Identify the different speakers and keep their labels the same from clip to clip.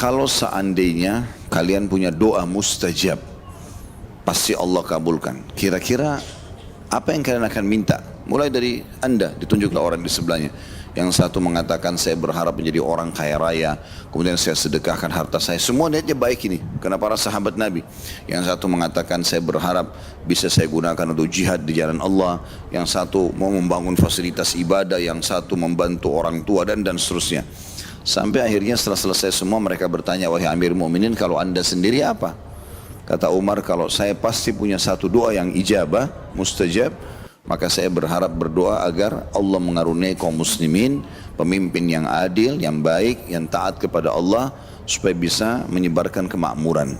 Speaker 1: Kalau seandainya kalian punya doa mustajab, pasti Allah kabulkan. Kira-kira apa yang kalian akan minta? Mulai dari Anda, ditunjuklah orang di sebelahnya. Yang satu mengatakan saya berharap menjadi orang kaya raya, kemudian saya sedekahkan harta saya. Semua niatnya baik ini, karena para sahabat Nabi. Yang satu mengatakan saya berharap bisa saya gunakan untuk jihad di jalan Allah. Yang satu mau membangun fasilitas ibadah, yang satu membantu orang tua dan seterusnya. Sampai akhirnya setelah selesai semua mereka bertanya, wahai Amir Mu'minin, kalau anda sendiri apa? Kata Umar, kalau saya pasti punya satu doa yang ijabah, mustajab, maka saya berharap berdoa agar Allah mengaruniai kaum muslimin pemimpin yang adil, yang baik, yang taat kepada Allah supaya bisa menyebarkan kemakmuran.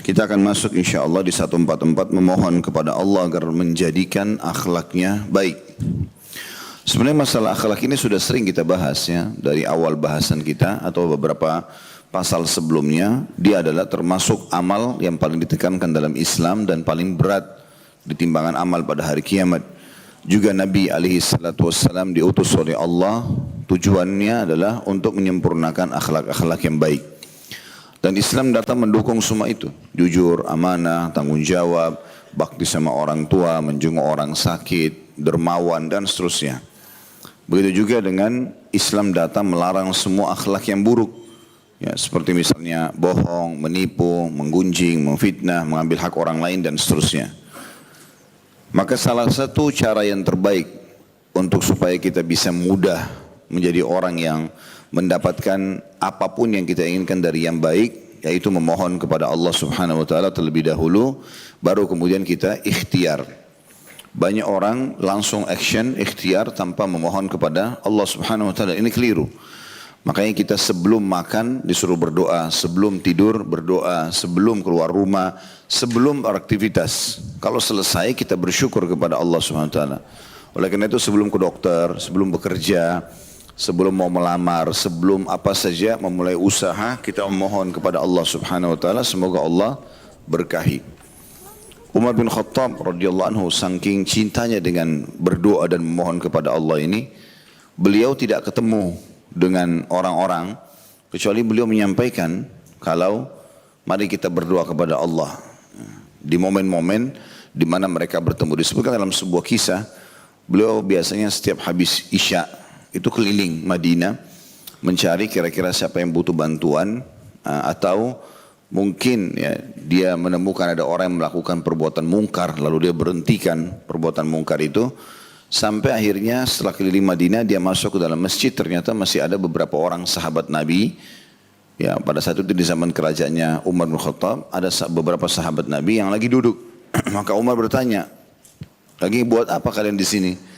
Speaker 1: Kita akan masuk insya Allah di 144 memohon kepada Allah agar menjadikan akhlaknya baik. Sebenarnya masalah akhlak ini sudah sering kita bahas ya, dari awal bahasan kita atau beberapa pasal sebelumnya. Dia adalah termasuk amal yang paling ditekankan dalam Islam dan paling berat di timbangan amal pada hari kiamat. Juga Nabi SAW diutus oleh Allah, tujuannya adalah untuk menyempurnakan akhlak-akhlak yang baik. Dan Islam datang mendukung semua itu. Jujur, amanah, tanggung jawab, bakti sama orang tua, menjenguk orang sakit, dermawan dan seterusnya. Begitu juga dengan Islam datang melarang semua akhlak yang buruk. Ya, seperti misalnya bohong, menipu, menggunjing, memfitnah, mengambil hak orang lain dan seterusnya. Maka salah satu cara yang terbaik untuk supaya kita bisa mudah menjadi orang yang mendapatkan apapun yang kita inginkan dari yang baik, yaitu memohon kepada Allah Subhanahu wa taala terlebih dahulu, baru kemudian kita ikhtiar. Banyak orang langsung action, ikhtiar tanpa memohon kepada Allah Subhanahu wa taala. Ini keliru. Makanya kita sebelum makan disuruh berdoa, sebelum tidur berdoa, sebelum keluar rumah, sebelum beraktivitas. Kalau selesai kita bersyukur kepada Allah Subhanahu wa taala. Oleh karena itu sebelum ke dokter, sebelum bekerja, sebelum mau melamar, sebelum apa saja memulai usaha, kita memohon kepada Allah Subhanahu wa taala semoga Allah berkahi. Umar bin Khattab radhiyallahu anhu saking cintanya dengan berdoa dan memohon kepada Allah ini, beliau tidak ketemu dengan orang-orang kecuali beliau menyampaikan kalau mari kita berdoa kepada Allah di momen-momen di mana mereka bertemu. Disebutkan dalam sebuah kisah, beliau biasanya setiap habis Isya itu keliling Madinah mencari kira-kira siapa yang butuh bantuan atau mungkin ya, dia menemukan ada orang yang melakukan perbuatan mungkar lalu dia berhentikan perbuatan mungkar itu, sampai akhirnya setelah keliling Madinah dia masuk ke dalam masjid, ternyata masih ada beberapa orang sahabat Nabi. Ya, pada saat itu di zaman kerajaannya Umar bin Khattab ada beberapa sahabat Nabi yang lagi duduk. Maka Umar bertanya, lagi buat apa kalian di sini?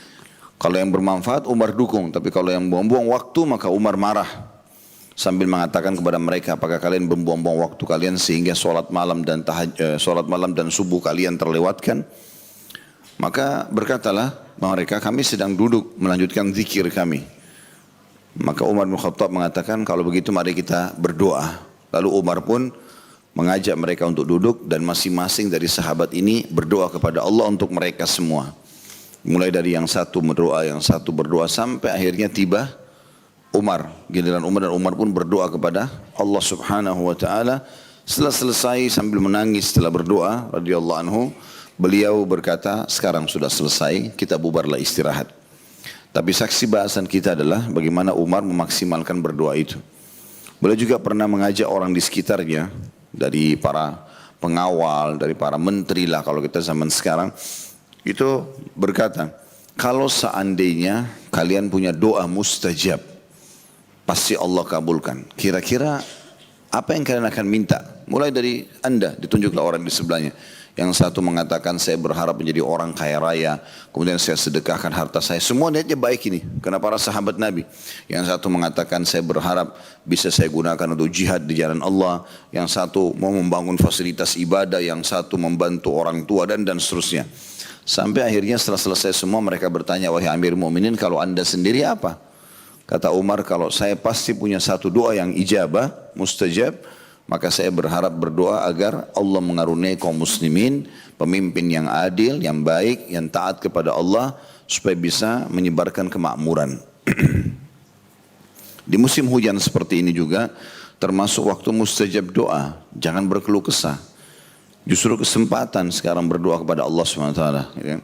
Speaker 1: Kalau yang bermanfaat Umar dukung, tapi kalau yang buang-buang waktu maka Umar marah. Sambil mengatakan kepada mereka, apakah kalian membuang-buang waktu kalian sehingga sholat malam dan subuh kalian terlewatkan? Maka berkatalah mereka, kami sedang duduk melanjutkan zikir kami. Maka Umar bin Khattab mengatakan, kalau begitu mari kita berdoa. Lalu Umar pun mengajak mereka untuk duduk dan masing-masing dari sahabat ini berdoa kepada Allah untuk mereka semua. Mulai dari yang satu berdoa, yang satu berdoa, sampai akhirnya tiba Umar, giliran Umar, dan Umar pun berdoa kepada Allah Subhanahu wa taala. Setelah selesai sambil menangis setelah berdoa radhiyallahu anhu, beliau berkata, sekarang sudah selesai, kita bubarlah istirahat. Tapi saksi bahasan kita adalah bagaimana Umar memaksimalkan berdoa itu. Beliau juga pernah mengajak orang di sekitarnya, dari para pengawal, dari para menteri lah kalau kita zaman sekarang, itu berkata, kalau seandainya kalian punya doa mustajab, pasti Allah kabulkan. Kira-kira apa yang kalian akan minta? Mulai dari Anda, ditunjuklah orang di sebelahnya. Yang satu mengatakan saya berharap menjadi orang kaya raya, kemudian saya sedekahkan harta saya. Semua niatnya baik ini, karena para sahabat Nabi. Yang satu mengatakan saya berharap bisa saya gunakan untuk jihad di jalan Allah. Yang satu mau membangun fasilitas ibadah, yang satu membantu orang tua dan seterusnya. Sampai akhirnya setelah selesai semua mereka bertanya, wahai Amir Mu'minin, kalau anda sendiri apa? Kata Umar, kalau saya pasti punya satu doa yang ijabah, mustajab, Maka saya berharap berdoa agar Allah mengaruniai kaum muslimin pemimpin yang adil, yang baik, yang taat kepada Allah supaya bisa menyebarkan kemakmuran. Di musim hujan seperti ini juga termasuk waktu mustajab doa. Jangan berkeluh kesah. Justru kesempatan sekarang berdoa kepada Allah SWT. Ya.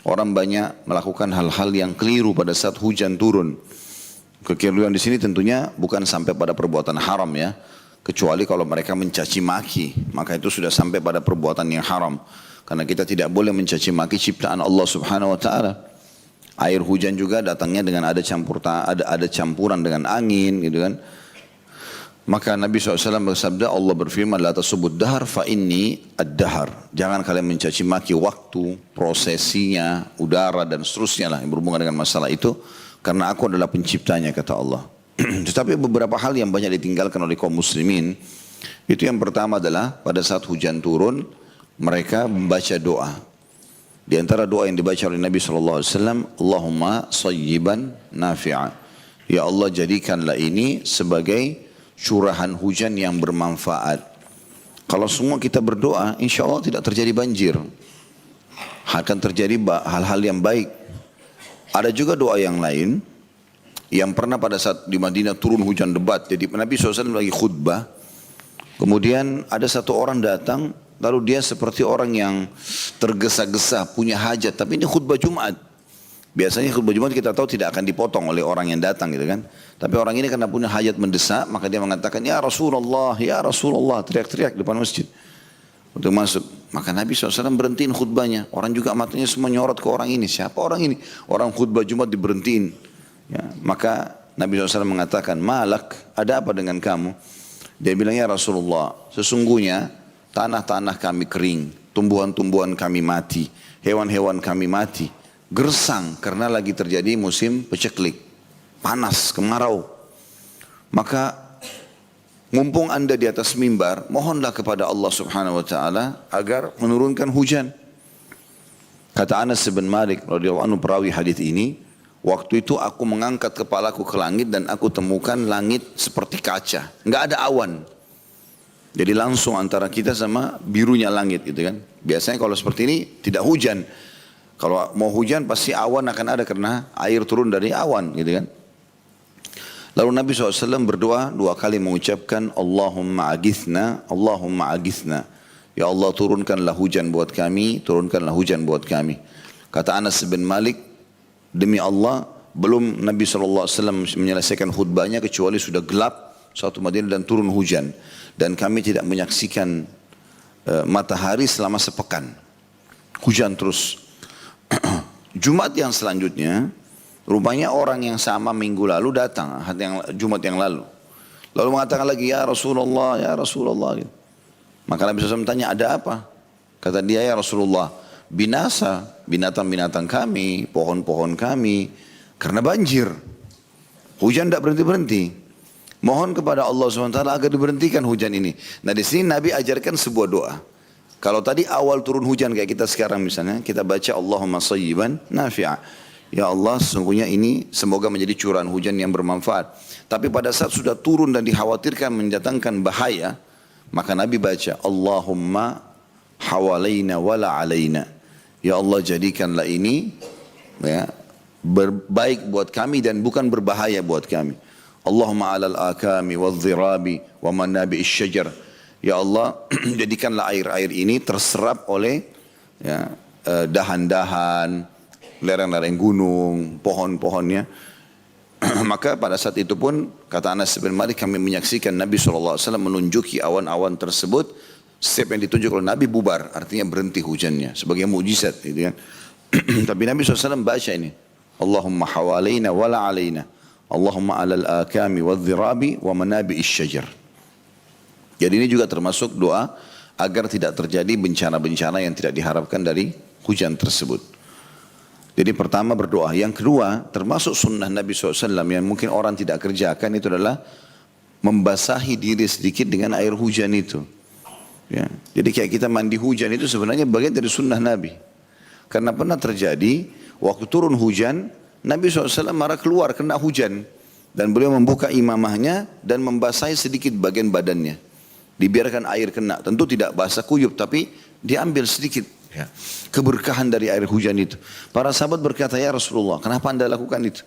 Speaker 1: Orang banyak melakukan hal-hal yang keliru pada saat hujan turun. Kekeliruan di sini tentunya bukan sampai pada perbuatan haram ya. Kecuali kalau mereka mencaci maki, maka itu sudah sampai pada perbuatan yang haram. Karena kita tidak boleh mencaci maki ciptaan Allah Subhanahu wa taala. Air hujan juga datangnya dengan ada campuran dengan angin gitu kan. Maka Nabi SAW bersabda, Allah berfirman, la tasubud dahar fa inni ad-dahar. Jangan kalian mencaci maki waktu, prosesinya, udara dan seterusnya lah yang berhubungan dengan masalah itu. Karena aku adalah penciptanya kata Allah. Tetapi beberapa hal yang banyak ditinggalkan oleh kaum muslimin. Itu yang pertama adalah pada saat hujan turun mereka membaca doa. Di antara doa yang dibaca oleh Nabi SAW, Allahumma sayyiban nafi'a. Ya Allah jadikanlah ini sebagai curahan hujan yang bermanfaat. Kalau semua kita berdoa, insya Allah tidak terjadi banjir. Akan terjadi hal-hal yang baik. Ada juga doa yang lain yang pernah pada saat di Madinah turun hujan lebat. Jadi Nabi SAW lagi khutbah. Kemudian ada satu orang datang. Lalu dia seperti orang yang tergesa-gesa punya hajat. Tapi ini khutbah Jumat. Biasanya khutbah Jumat kita tahu tidak akan dipotong oleh orang yang datang gitu kan. Tapi orang ini karena punya hajat mendesak. Maka dia mengatakan ya Rasulullah, ya Rasulullah. Teriak-teriak depan masjid. Untuk masuk. Maka Nabi SAW berhentiin khutbahnya. Orang juga matanya semua nyorot ke orang ini. Siapa orang ini? Orang khutbah Jumat diberhentiin. Ya, maka Nabi SAW mengatakan, malak, ada apa dengan kamu? Dia bilang, ya Rasulullah, sesungguhnya tanah-tanah kami kering, tumbuhan-tumbuhan kami mati, hewan-hewan kami mati, gersang karena lagi terjadi musim peceklik, panas, kemarau. Maka mumpung anda di atas mimbar, mohonlah kepada Allah Subhanahu Wa Taala agar menurunkan hujan. Kata Anas bin Malik radhiyallahu anhu perawi hadis ini, waktu itu aku mengangkat kepalaku ke langit dan aku temukan langit seperti kaca. Enggak ada awan. Jadi langsung antara kita sama birunya langit gitu kan. Biasanya kalau seperti ini tidak hujan. Kalau mau hujan pasti awan akan ada karena air turun dari awan gitu kan. Lalu Nabi SAW berdoa 2 kali mengucapkan Allahumma agithna, Allahumma agithna. Ya Allah turunkanlah hujan buat kami, turunkanlah hujan buat kami. Kata Anas bin Malik, demi Allah, belum Nabi SAW menyelesaikan khutbahnya kecuali sudah gelap satu Madinah dan turun hujan. Dan kami tidak menyaksikan matahari selama sepekan. Hujan terus. Jumat yang selanjutnya, rupanya orang yang sama minggu lalu datang, Jumat yang lalu. Lalu mengatakan lagi, ya Rasulullah, ya Rasulullah. Maka Nabi SAW tanya, ada apa? Kata dia, ya Rasulullah, binasa binatang-binatang kami, pohon-pohon kami karena banjir. Hujan tidak berhenti-berhenti. Mohon kepada Allah SWT agar diberhentikan hujan ini. Nah di sini Nabi ajarkan sebuah doa. Kalau tadi awal turun hujan kayak kita sekarang misalnya, kita baca Allahumma sayyiban nafi'a. Ya Allah sesungguhnya ini semoga menjadi curahan hujan yang bermanfaat. Tapi pada saat sudah turun dan dikhawatirkan mendatangkan bahaya, maka Nabi baca Allahumma hawalaina wala alaina. Ya Allah jadikanlah ini ya, baik buat kami dan bukan berbahaya buat kami. Allahumma alal akami wal dhirabi wa manabi isyajar. Ya Allah jadikanlah air-air ini terserap oleh ya, dahan-dahan, lereng-lereng gunung, pohon-pohonnya. Maka pada saat itu pun kata Anas bin Malik kami menyaksikan Nabi SAW menunjuki awan-awan tersebut. Setiap yang ditunjuk oleh Nabi bubar, artinya berhenti hujannya sebagai mujizat gitu kan. Tapi Nabi SAW baca ini, Allahumma hawalaina wala alaina, Allahumma alal akami wal dhirabi wa manabi isyajar. Jadi ini juga termasuk doa agar tidak terjadi bencana-bencana yang tidak diharapkan dari hujan tersebut. Jadi pertama berdoa. Yang kedua termasuk sunnah Nabi SAW yang mungkin orang tidak kerjakan itu adalah membasahi diri sedikit dengan air hujan itu. Ya. Jadi kayak kita mandi hujan itu sebenarnya bagian dari sunnah Nabi. Karena pernah terjadi waktu turun hujan Nabi SAW marah keluar kena hujan. Dan beliau membuka imamahnya dan membasahi sedikit bagian badannya. dibiarkan air kena. Tentu tidak basah kuyup, tapi diambil sedikit ya, keberkahan dari air hujan itu. Para sahabat berkata, ya Rasulullah, kenapa anda lakukan itu?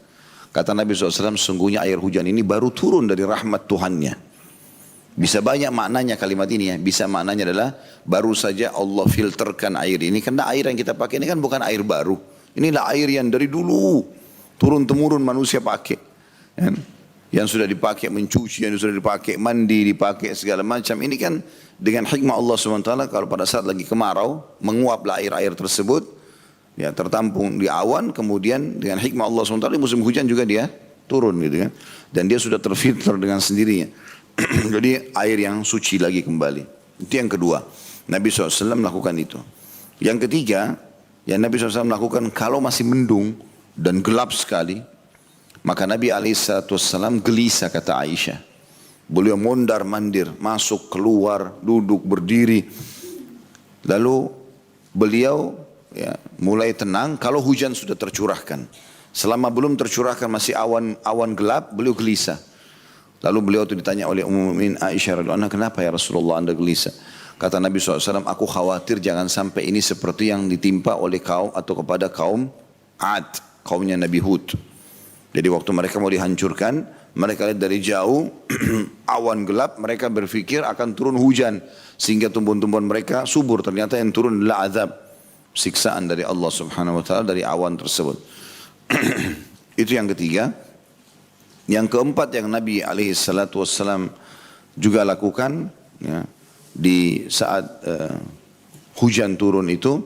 Speaker 1: Kata Nabi SAW, sungguhnya air hujan ini baru turun dari rahmat Tuhannya. Bisa banyak maknanya kalimat ini ya. Bisa maknanya adalah baru saja Allah filterkan air ini. Karena air yang kita pakai ini kan bukan air baru. Inilah air yang dari dulu turun-temurun manusia pakai. Ya. Yang sudah dipakai mencuci, yang sudah dipakai mandi, dipakai segala macam. Ini kan dengan hikmah Allah SWT, kalau pada saat lagi kemarau, menguaplah air-air tersebut, ya tertampung di awan, kemudian dengan hikmah Allah SWT di musim hujan juga dia turun gitu kan. Dan dia sudah terfilter dengan sendirinya. Jadi air yang suci lagi kembali. Itu yang kedua. Nabi SAW melakukan itu. Yang ketiga, yang Nabi SAW melakukan kalau masih mendung dan gelap sekali, maka Nabi SAW gelisah kata Aisyah. Beliau mondar mandir, masuk, keluar, duduk, berdiri. Lalu beliau ya, mulai tenang kalau hujan sudah tercurahkan. Selama belum tercurahkan masih awan gelap, beliau gelisah. Lalu beliau itu ditanya oleh Ummul Mukminin Aisyah radhiyallahu anha, kenapa ya Rasulullah anda gelisah? Kata Nabi SAW, aku khawatir jangan sampai ini seperti yang ditimpa oleh kaum atau kepada kaum Ad, kaumnya Nabi Hud. Jadi waktu mereka mau dihancurkan, mereka lihat dari jauh awan gelap, mereka berpikir akan turun hujan sehingga tumbuhan-tumbuhan mereka subur. Ternyata yang turun adalah azab, siksaan dari Allah Subhanahu wa taala dari awan tersebut. Itu yang ketiga. Yang keempat yang Nabi SAW juga lakukan ya, di saat hujan turun itu,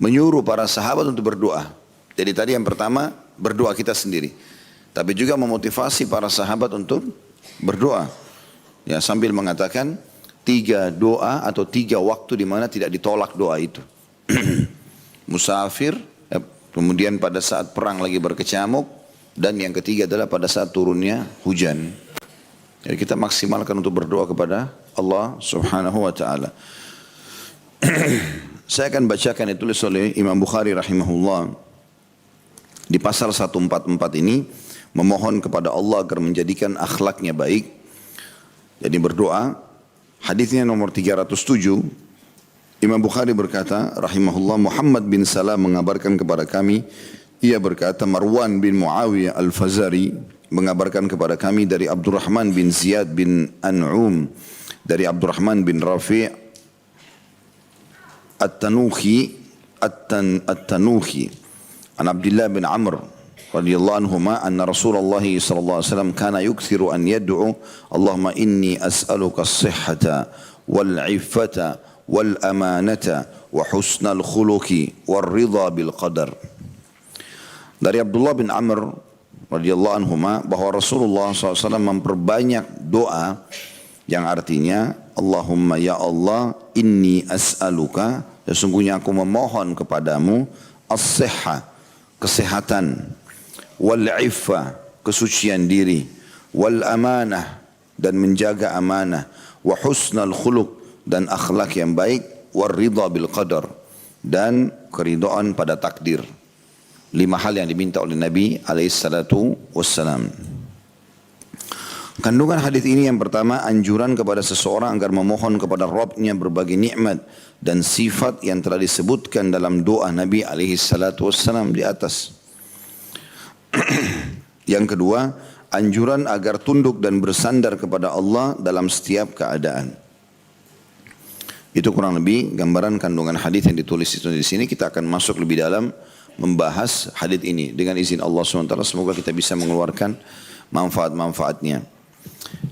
Speaker 1: menyuruh para sahabat untuk berdoa. Jadi tadi yang pertama berdoa kita sendiri, tapi juga memotivasi para sahabat untuk berdoa. Ya, sambil mengatakan 3 doa atau 3 waktu di mana tidak ditolak doa itu. Musafir, kemudian pada saat perang lagi berkecamuk, dan yang ketiga adalah pada saat turunnya hujan. Jadi kita maksimalkan untuk berdoa kepada Allah Subhanahu wa taala. Saya akan bacakan yang ditulis oleh Imam Bukhari rahimahullah di pasal 144 ini, memohon kepada Allah agar menjadikan akhlaknya baik. Jadi berdoa. Hadisnya nomor 307. Imam Bukhari berkata rahimahullah, Muhammad bin Salam mengabarkan kepada kami, ia berkata, Marwan bin Muawiyah al-Fazari mengabarkan kepada kami dari Abdurrahman bin Ziyad bin An'um, dari Abdurrahman bin Rafi' At-Tanuhi an Abdullah bin Amr radhiyallahu anhuma anna Rasulullah sallallahu alaihi wasallam kana yukthiru an yad'u Allahumma inni as'aluka as-sihhata wal 'iffata wal amanata wa husnal khuluqi war ridha bil qadar. Dari Abdullah bin Amr radhiyallahu anhuma bahwa Rasulullah SAW memperbanyak doa yang artinya, Allahumma ya Allah, inni as'aluka, sesungguhnya aku memohon kepadamu, as-sihha, kesehatan, wal iffa, kesucian diri, wal amanah, dan menjaga amanah, wa husnal khuluq, dan akhlak yang baik, war ridha bil qadar, dan keridhaan pada takdir. 5 hal yang diminta oleh Nabi SAW. Kandungan hadis ini yang pertama, anjuran kepada seseorang agar memohon kepada Rabbnya berbagai nikmat dan sifat yang telah disebutkan dalam doa Nabi SAW di atas. Yang kedua, anjuran agar tunduk dan bersandar kepada Allah dalam setiap keadaan. Itu kurang lebih gambaran kandungan hadis yang ditulis itu di sini. Kita akan masuk lebih dalam membahas hadis ini dengan izin Allah SWT. Semoga kita bisa mengeluarkan manfaat-manfaatnya.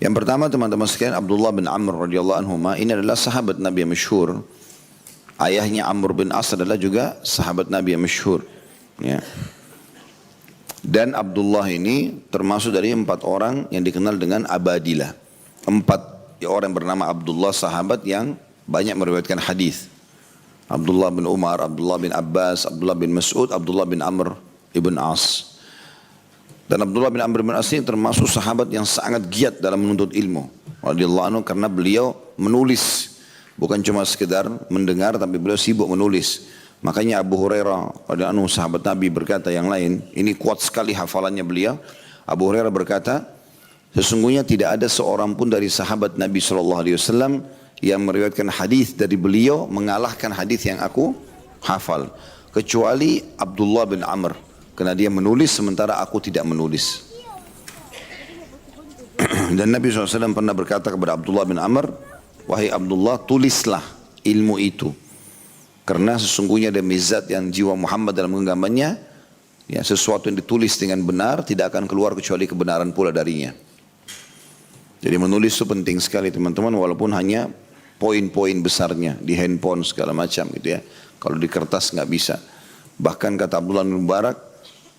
Speaker 1: Yang pertama teman-teman sekalian, Abdullah bin Amr radhiyallahu anhu ini adalah sahabat Nabi yang masyhur. Ayahnya Amr bin As adalah juga sahabat Nabi yang masyhur. Ya. Dan Abdullah ini termasuk dari 4 orang yang dikenal dengan Abadilah. 4 orang yang bernama Abdullah, sahabat yang banyak meriwayatkan hadis. Abdullah bin Umar, Abdullah bin Abbas, Abdullah bin Mas'ud, Abdullah bin Amr ibn As. Dan Abdullah bin Amr ibn As ini termasuk sahabat yang sangat giat dalam menuntut ilmu radhiyallahu anhu, karena beliau menulis, bukan cuma sekedar mendengar, tapi beliau sibuk menulis. Makanya Abu Hurairah radhiyallahu anhu, sahabat Nabi, berkata yang lain, ini kuat sekali hafalannya beliau. Abu Hurairah berkata, sesungguhnya tidak ada seorang pun dari sahabat Nabi SAW yang meriwayatkan hadis dari beliau mengalahkan hadis yang aku hafal. Kecuali Abdullah bin Amr. Karena dia menulis sementara aku tidak menulis. Dan Nabi SAW pernah berkata kepada Abdullah bin Amr, wahai Abdullah, tulislah ilmu itu. Karena sesungguhnya demi zat yang jiwa Muhammad dalam genggamannya, ya, sesuatu yang ditulis dengan benar tidak akan keluar kecuali kebenaran pula darinya. Jadi menulis itu penting sekali teman-teman, walaupun hanya poin-poin besarnya di handphone segala macam gitu ya. Kalau di kertas nggak bisa. Bahkan kata Abdullah bin Mubarak,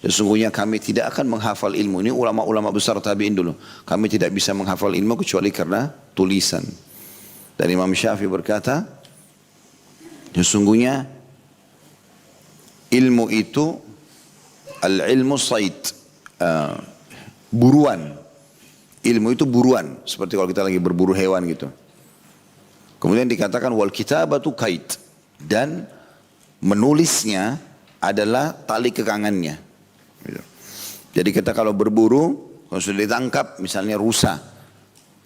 Speaker 1: sesungguhnya kami tidak akan menghafal ilmu. Ini ulama-ulama besar tabi'in dulu. Kami tidak bisa menghafal ilmu kecuali karena tulisan. Dan Imam Syafi'i berkata, sesungguhnya ilmu itu al-ilmu sayd, buruan. Ilmu itu buruan, seperti kalau kita lagi berburu hewan gitu. Kemudian dikatakan wal kitabatu kait, dan menulisnya adalah tali kekangannya. Jadi kita kalau berburu, kalau sudah ditangkap misalnya rusa,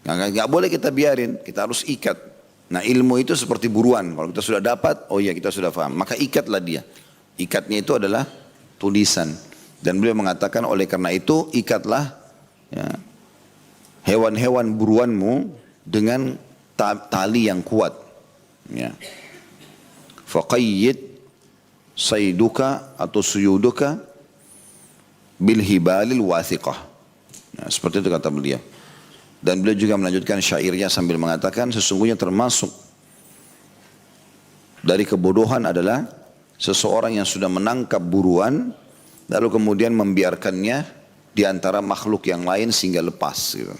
Speaker 1: nggak boleh kita biarin, kita harus ikat. Nah ilmu itu seperti buruan, kalau kita sudah dapat, oh iya kita sudah paham, maka ikatlah dia. Ikatnya itu adalah tulisan. Dan beliau mengatakan oleh karena itu ikatlah ya, hewan-hewan buruanmu dengan tali yang kuat. Ya. Faqayyid sayduka atau suyuduka bil hibalil wathiqah. Nah, seperti itu kata beliau. Dan beliau juga melanjutkan syairnya sambil mengatakan sesungguhnya termasuk dari kebodohan adalah seseorang yang sudah menangkap buruan lalu kemudian membiarkannya di antara makhluk yang lain sehingga lepas gitu.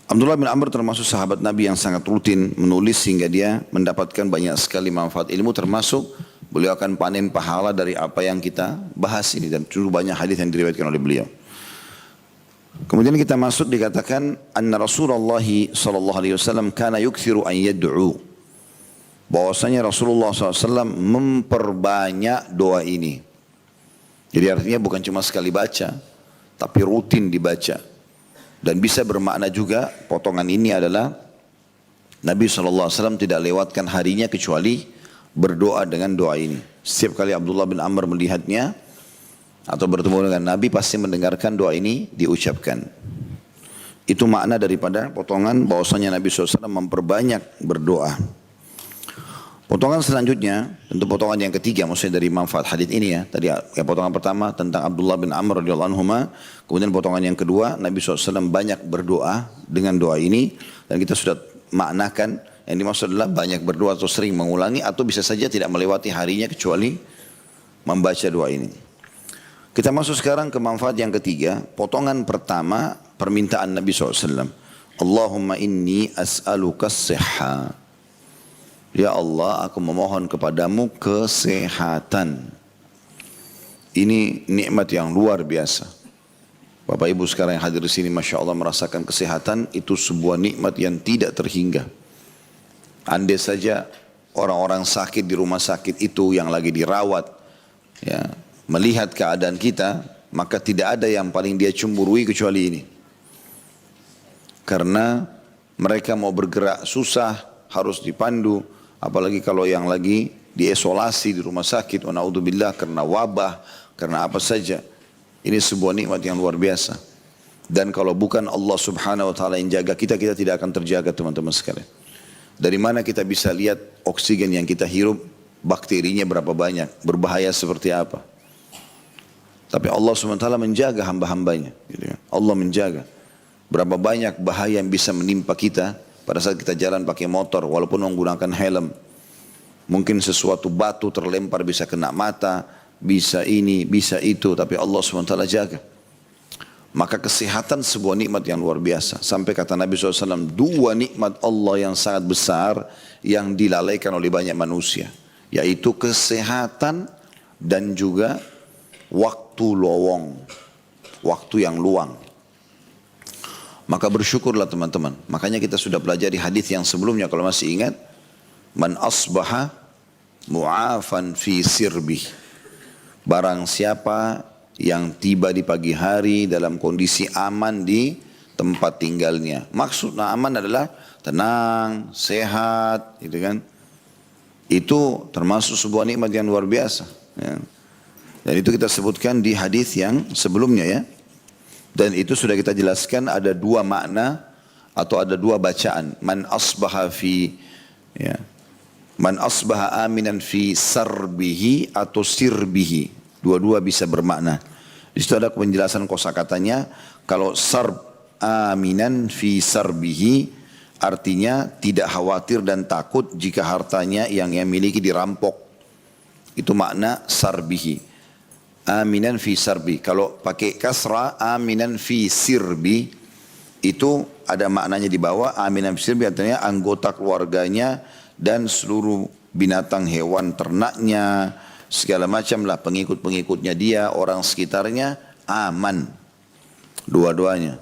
Speaker 1: Abdullah bin Amr termasuk sahabat Nabi yang sangat rutin menulis sehingga dia mendapatkan banyak sekali manfaat ilmu, termasuk beliau akan panen pahala dari apa yang kita bahas ini, dan cukup banyak hadis yang diriwayatkan oleh beliau. Kemudian kita masuk dikatakan anna Rasulullah sallallahu alaihi wasallam kana yukthiru an yad'u. Bahwasanya Rasulullah SAW memperbanyak doa ini. Jadi artinya bukan cuma sekali baca, tapi rutin dibaca. Dan bisa bermakna juga potongan ini adalah Nabi SAW tidak lewatkan harinya kecuali berdoa dengan doa ini. Setiap kali Abdullah bin Amr melihatnya atau bertemu dengan Nabi pasti mendengarkan doa ini diucapkan. Itu makna daripada potongan bahwasanya Nabi SAW memperbanyak berdoa. Potongan selanjutnya, tentu potongan yang ketiga maksudnya dari manfaat hadis ini ya. Tadi ya, potongan pertama tentang Abdullah bin Amr radhiyallahu anhuma. Kemudian potongan yang kedua, Nabi SAW banyak berdoa dengan doa ini. Dan kita sudah maknakan yang dimaksud adalah banyak berdoa atau sering mengulangi atau bisa saja tidak melewati harinya kecuali membaca doa ini. Kita masuk sekarang ke manfaat yang ketiga. Potongan pertama permintaan Nabi SAW. Allahumma inni as'aluka as-sihha. Ya Allah, aku memohon kepadamu kesehatan. Ini nikmat yang luar biasa. Bapak Ibu sekarang yang hadir di sini, Masya Allah merasakan kesehatan, itu sebuah nikmat yang tidak terhingga. Andai saja orang-orang sakit di rumah sakit itu yang lagi dirawat, ya, melihat keadaan kita, maka tidak ada yang paling dia cemburui kecuali ini. Karena mereka mau bergerak susah, harus dipandu. Apalagi kalau yang lagi diisolasi di rumah sakit, wa na'udzubillah, karena wabah, karena apa saja. Ini sebuah nikmat yang luar biasa. Dan kalau bukan Allah subhanahu wa ta'ala yang jaga kita, kita tidak akan terjaga teman-teman sekalian. Dari mana kita bisa lihat oksigen yang kita hirup, bakterinya berapa banyak, berbahaya seperti apa. Tapi Allah subhanahu wa ta'ala menjaga hamba-hambanya. Gitu kan. Allah menjaga. Berapa banyak bahaya yang bisa menimpa kita pada saat kita jalan pakai motor walaupun menggunakan helm. Mungkin sesuatu batu terlempar bisa kena mata, bisa ini, bisa itu, tapi Allah SWT jaga. Maka kesehatan sebuah nikmat yang luar biasa. Sampai kata Nabi SAW, dua nikmat Allah yang sangat besar yang dilalaikan oleh banyak manusia. Yaitu kesehatan dan juga waktu lowong, waktu yang luang. Maka bersyukurlah teman-teman. Makanya kita sudah pelajari hadis yang sebelumnya kalau masih ingat. Man asbaha mu'afan fi sirbih. Barang siapa yang tiba di pagi hari dalam kondisi aman di tempat tinggalnya. Maksud aman adalah tenang, sehat, gitu kan. Itu termasuk sebuah nikmat yang luar biasa. Ya. Dan itu kita sebutkan di hadis yang sebelumnya ya. Dan itu sudah kita jelaskan ada dua makna atau ada dua bacaan. Man asbaha aminan fi sarbihi atau sirbihi. Dua-dua bisa bermakna. Di situ ada penjelasan kosakatanya. Kalau sarb aminan fi sarbihi artinya tidak khawatir dan takut jika hartanya yang ia miliki dirampok. Itu makna sarbihi. Aminan fi sarbi. Kalau pakai kasra aminan fi sirbi itu ada maknanya di bawah. Aminan fi sirbi artinya anggota keluarganya dan seluruh binatang hewan ternaknya segala macam lah pengikut-pengikutnya dia, orang sekitarnya aman. Dua-duanya.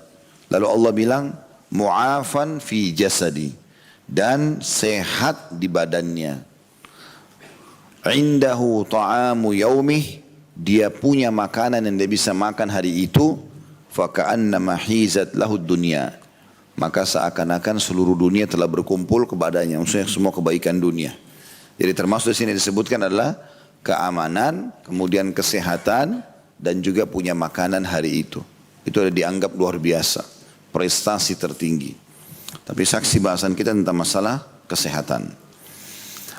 Speaker 1: Lalu Allah bilang mu'afan fi jasadi dan sehat di badannya. Indahu ta'amu yaumih, dia punya makanan yang dia bisa makan hari itu, faka'annama hizat lahud dunya, maka seakan-akan seluruh dunia telah berkumpul kepadanya, maksudnya semua kebaikan dunia. Jadi termasuk di sini disebutkan adalah keamanan, kemudian kesehatan dan juga punya makanan hari itu. Itu ada dianggap luar biasa, prestasi tertinggi. Tapi saksi bahasan kita tentang masalah kesehatan.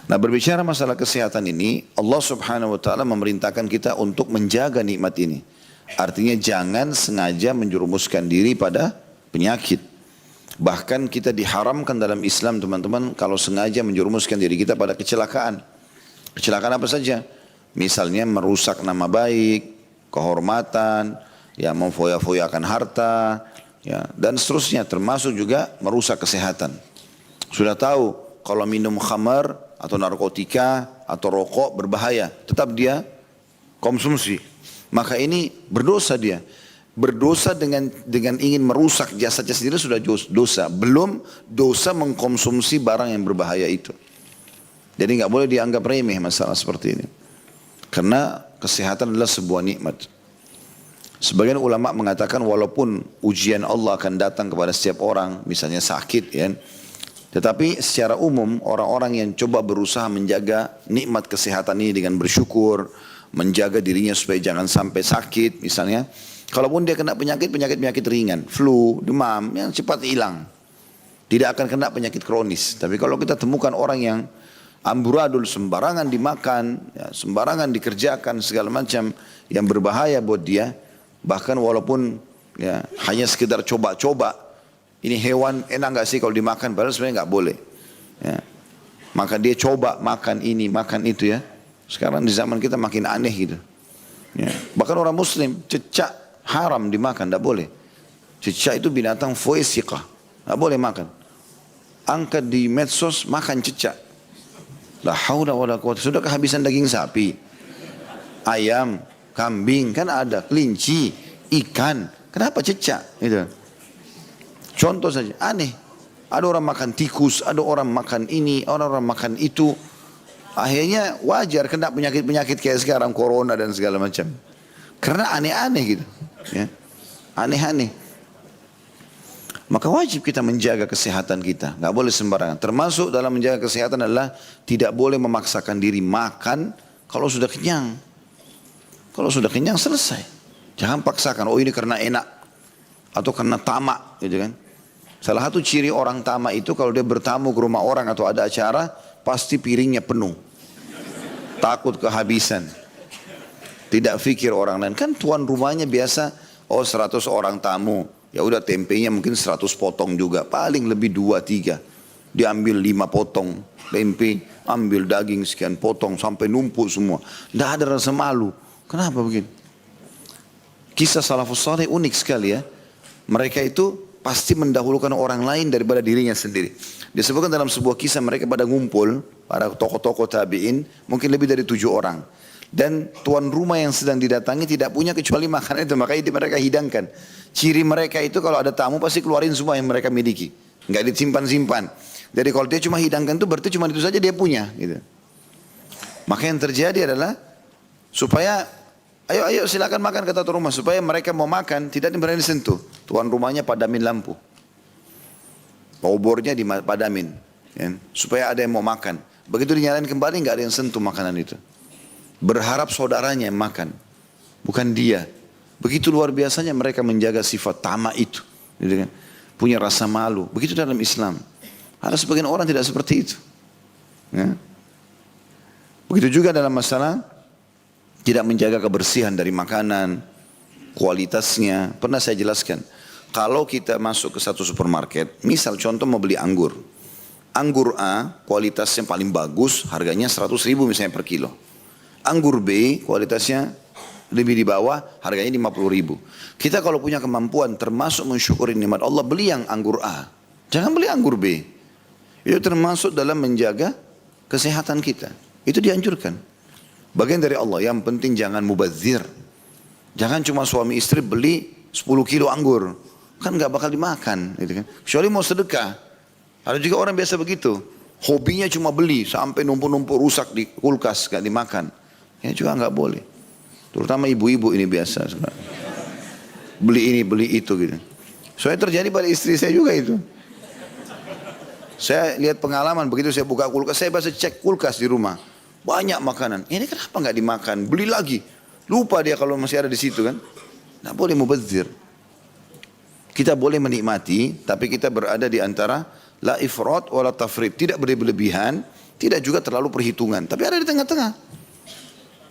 Speaker 1: Nah, berbicara masalah kesehatan ini, Allah Subhanahu wa taala memerintahkan kita untuk menjaga nikmat ini. Artinya jangan sengaja menjerumuskan diri pada penyakit. Bahkan kita diharamkan dalam Islam, teman-teman, kalau sengaja menjerumuskan diri kita pada kecelakaan. Kecelakaan apa saja? Misalnya merusak nama baik, kehormatan, ya memfoya-foyakan harta, ya, dan seterusnya, termasuk juga merusak kesehatan. Sudah tahu kalau minum khamar atau narkotika atau rokok berbahaya, tetap dia konsumsi. Maka ini berdosa dia. Berdosa dengan ingin merusak jasadnya sendiri sudah dosa. Belum dosa mengkonsumsi barang yang berbahaya itu. Jadi nggak boleh dianggap remeh masalah seperti ini. Karena kesehatan adalah sebuah nikmat. Sebagian ulama mengatakan walaupun ujian Allah akan datang kepada setiap orang, misalnya sakit ya, tetapi secara umum orang-orang yang coba berusaha menjaga nikmat kesehatan ini dengan bersyukur, menjaga dirinya supaya jangan sampai sakit misalnya. Kalaupun dia kena penyakit ringan, flu, demam, yang cepat hilang. Tidak akan kena penyakit kronis. Tapi kalau kita temukan orang yang amburadul, sembarangan dimakan, ya, sembarangan dikerjakan, segala macam yang berbahaya buat dia, bahkan walaupun ya, hanya sekedar coba-coba, ini hewan enak nggak sih kalau dimakan, padahal sebenarnya nggak boleh. Ya. Maka dia coba makan ini, makan itu ya. Sekarang di zaman kita makin aneh gitu. Ya. Bahkan orang Muslim cecak haram dimakan, tidak boleh. Cecak itu binatang foesikah, tidak boleh makan. Angkat di medsos makan cecak. La haula wala quwwata. Sudah kehabisan daging sapi, ayam, kambing kan ada, kelinci, ikan. Kenapa cecak? Itu. Contoh saja, aneh. Ada orang makan tikus, ada orang makan ini, orang makan itu. Akhirnya wajar kena penyakit-penyakit kayak sekarang, corona dan segala macam. Karena aneh-aneh gitu. Ya. Aneh-aneh. Maka wajib kita menjaga kesehatan kita. Gak boleh sembarangan. Termasuk dalam menjaga kesehatan adalah tidak boleh memaksakan diri makan kalau sudah kenyang. Kalau sudah kenyang selesai. Jangan paksakan, oh ini karena enak. Atau karena tamak gitu kan. Salah satu ciri orang tamak itu kalau dia bertamu ke rumah orang atau ada acara, pasti piringnya penuh. Takut kehabisan. Tidak fikir orang lain. Kan tuan rumahnya biasa, oh 100 orang tamu. Ya udah tempenya mungkin 100 potong juga. Paling lebih 2-3. Diambil 5 potong tempe, ambil daging sekian potong sampai numpuk semua. Tidak ada rasa malu. Kenapa begini? Kisah salafus saleh unik sekali ya. Mereka itu pasti mendahulukan orang lain daripada dirinya sendiri. Disebutkan dalam sebuah kisah mereka pada ngumpul, para tokoh-tokoh tabi'in, mungkin lebih dari 7 orang. Dan tuan rumah yang sedang didatangi tidak punya kecuali makanan itu, makanya mereka hidangkan. Ciri mereka itu kalau ada tamu pasti keluarin semua yang mereka miliki. Enggak disimpan-simpan. Jadi kalau dia cuma hidangkan itu berarti cuma itu saja dia punya. Gitu. Maka yang terjadi adalah supaya Ayo, ayo silakan makan kata tuan rumah. Supaya mereka mau makan, tidak berani sentuh. Tuan rumahnya padamin lampu. Obornya dipadamin. Ya. Supaya ada yang mau makan. Begitu dinyalain kembali, nggak ada yang sentuh makanan itu. Berharap saudaranya yang makan. Bukan dia. Begitu luar biasanya mereka menjaga sifat tamak itu. Gitu kan? Punya rasa malu. Begitu dalam Islam. Ada sebagian orang tidak seperti itu. Ya. Begitu juga dalam masalah tidak menjaga kebersihan dari makanan, kualitasnya. Pernah saya jelaskan, kalau kita masuk ke satu supermarket, misal contoh mau beli anggur. Anggur A kualitasnya paling bagus, harganya 100.000 misalnya per kilo. Anggur B kualitasnya lebih di bawah, harganya 50.000. Kita kalau punya kemampuan termasuk mensyukuri nikmat Allah, beli yang anggur A. Jangan beli anggur B. Itu termasuk dalam menjaga kesehatan kita. Itu dianjurkan. Bagian dari Allah, yang penting jangan mubazir. Jangan cuma suami istri beli 10 kilo anggur. Kan gak bakal dimakan. Gitu kan. Kecuali mau sedekah. Ada juga orang biasa begitu. Hobinya cuma beli sampai numpuk-numpuk rusak di kulkas, gak dimakan. Ya juga gak boleh. Terutama ibu-ibu ini biasa. Beli ini, beli itu gitu. Soalnya terjadi pada istri saya juga itu. Saya lihat pengalaman, begitu saya buka kulkas, saya biasa cek kulkas di rumah. Banyak makanan. Ini kenapa nggak dimakan? Beli lagi. Lupa dia kalau masih ada di situ kan. Nggak boleh mubazir. Kita boleh menikmati, tapi kita berada di antara la ifrat wala tafrit. Tidak berlebihan, tidak juga terlalu perhitungan. Tapi ada di tengah-tengah.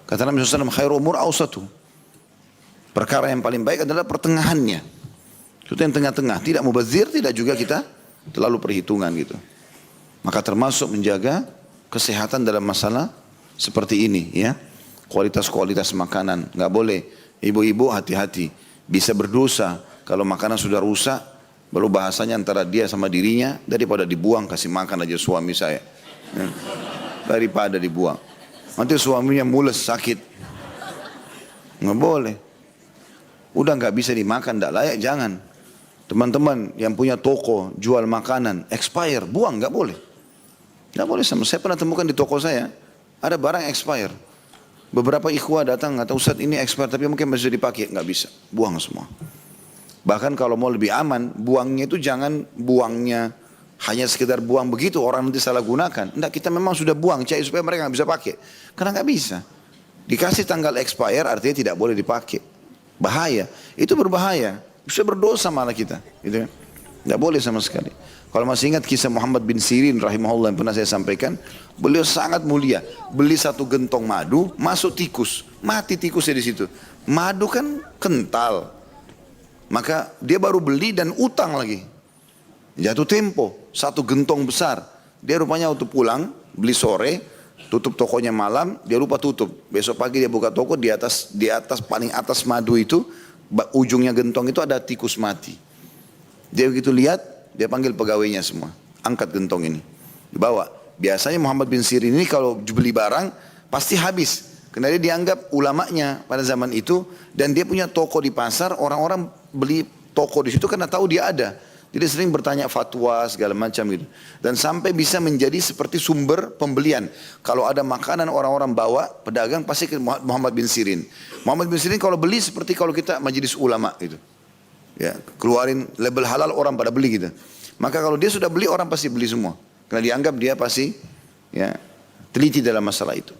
Speaker 1: Kata Nabi SAW, khairu umur awsatu. Perkara yang paling baik adalah pertengahannya. Itu yang tengah-tengah. Tidak mubazir, tidak juga kita terlalu perhitungan gitu. Maka termasuk menjaga kesehatan dalam masalah seperti ini ya. Kualitas-kualitas makanan. Nggak boleh. Ibu-ibu hati-hati. Bisa berdosa kalau makanan sudah rusak. Baru bahasanya antara dia sama dirinya. Daripada dibuang, kasih makan aja suami saya. Ya. Daripada dibuang. Nanti suaminya mules, sakit. Nggak boleh. Udah nggak bisa dimakan, nggak layak, jangan. Teman-teman yang punya toko, jual makanan, expire, buang, nggak boleh. Nggak boleh sama. Saya pernah temukan di toko saya, ada barang expire. Beberapa ikhwah datang, atau Ustaz ini expire, tapi mungkin masih dipakai. Nggak bisa, buang semua. Bahkan kalau mau lebih aman, buangnya itu jangan buangnya hanya sekedar buang begitu, orang nanti salah gunakan. Nggak, kita memang sudah buang, cair supaya mereka nggak bisa pakai. Karena nggak bisa. Dikasih tanggal expire artinya tidak boleh dipakai. Bahaya, itu berbahaya. Bisa berdosa malah kita. Gitu kan? Nggak boleh sama sekali. Kalau masih ingat kisah Muhammad bin Sirin rahimahullah yang pernah saya sampaikan, beliau sangat mulia. Beli satu gentong madu, masuk tikus, mati tikusnya di situ. Madu kan kental, maka dia baru beli dan utang lagi. Jatuh tempo, satu gentong besar. Dia rupanya waktu pulang, beli sore, tutup tokonya malam, dia lupa tutup. Besok pagi dia buka toko, di atas paling atas madu itu, ujungnya gentong itu ada tikus mati. Dia begitu lihat, dia panggil pegawainya semua, angkat gentong ini, dibawa. Biasanya Muhammad bin Sirin ini kalau beli barang pasti habis, karena dia dianggap ulamanya pada zaman itu, dan dia punya toko di pasar. Orang-orang beli toko di situ karena tahu dia ada. Jadi sering bertanya fatwa segala macam gitu, dan sampai bisa menjadi seperti sumber pembelian. Kalau ada makanan orang-orang bawa, pedagang pasti ke Muhammad bin Sirin. Muhammad bin Sirin kalau beli seperti kalau kita majelis ulama gitu. Ya, keluarin label halal, orang pada beli gitu. Maka kalau dia sudah beli, orang pasti beli semua. Karena dianggap dia pasti ya, teliti dalam masalah itu.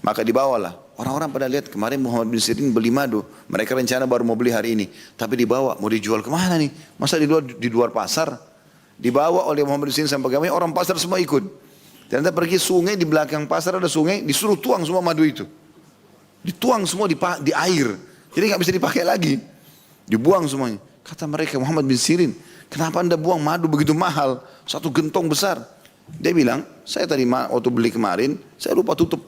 Speaker 1: Maka dibawalah. Orang-orang pada lihat kemarin Muhammad bin Sirin beli madu. Mereka rencana baru mau beli hari ini. Tapi dibawa, mau dijual kemana nih? Masa di luar pasar? Dibawa oleh Muhammad bin Sirin sampai pegawai, orang pasar semua ikut. Ternyata pergi sungai, di belakang pasar ada sungai, disuruh tuang semua madu itu. Dituang semua di air. Jadi nggak bisa dipakai lagi. Dibuang semuanya. Kata mereka, Muhammad bin Sirin, kenapa anda buang madu begitu mahal? Satu gentong besar. Dia bilang, saya tadi waktu beli kemarin, saya lupa tutup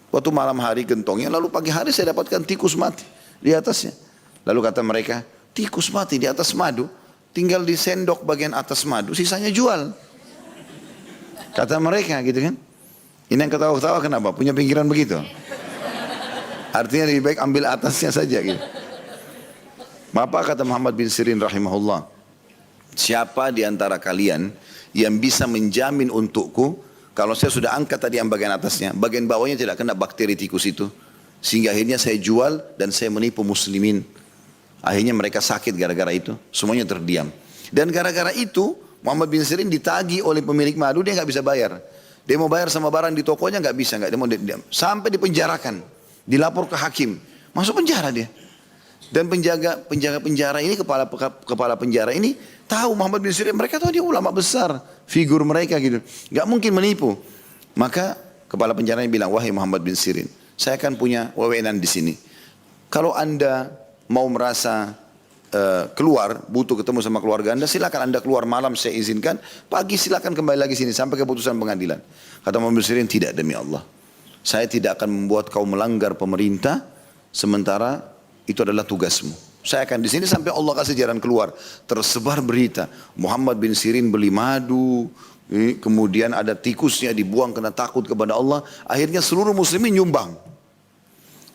Speaker 1: waktu malam hari gentongnya, lalu pagi hari saya dapatkan tikus mati di atasnya. Lalu kata mereka, tikus mati di atas madu, tinggal di sendok bagian atas madu, sisanya jual. Kata mereka gitu kan. Ini yang ketawa-ketawa kenapa? Punya pikiran begitu. Artinya lebih baik ambil atasnya saja gitu. Apa kata Muhammad bin Sirin rahimahullah? Siapa di antara kalian yang bisa menjamin untukku, kalau saya sudah angkat tadi yang bagian atasnya, bagian bawahnya tidak kena bakteri tikus itu. Sehingga akhirnya saya jual dan saya menipu muslimin. Akhirnya mereka sakit gara-gara itu. Semuanya terdiam. Dan gara-gara itu Muhammad bin Sirin ditagih oleh pemilik madu, dia nggak bisa bayar. Dia mau bayar sama barang di tokonya nggak bisa, nggak dia mau sampai dipenjarakan, dilapor ke hakim, masuk penjara dia. Dan penjaga penjara ini, kepala penjara ini tahu Muhammad bin Sirin, mereka tahu dia ulama besar, figur mereka gitu, nggak mungkin menipu. Maka kepala penjara ini bilang, wahai Muhammad bin Sirin, saya akan punya wewenang di sini. Kalau anda mau merasa keluar, butuh ketemu sama keluarga anda, silakan anda keluar malam, saya izinkan. Pagi silakan kembali lagi sini sampai keputusan pengadilan. Kata Muhammad bin Sirin, tidak, demi Allah, saya tidak akan membuat kau melanggar pemerintah, sementara itu adalah tugasmu. Saya akan di sini sampai Allah kasih jalan keluar. Tersebar berita, Muhammad bin Sirin beli madu, kemudian ada tikusnya dibuang karena takut kepada Allah. Akhirnya seluruh muslimin nyumbang,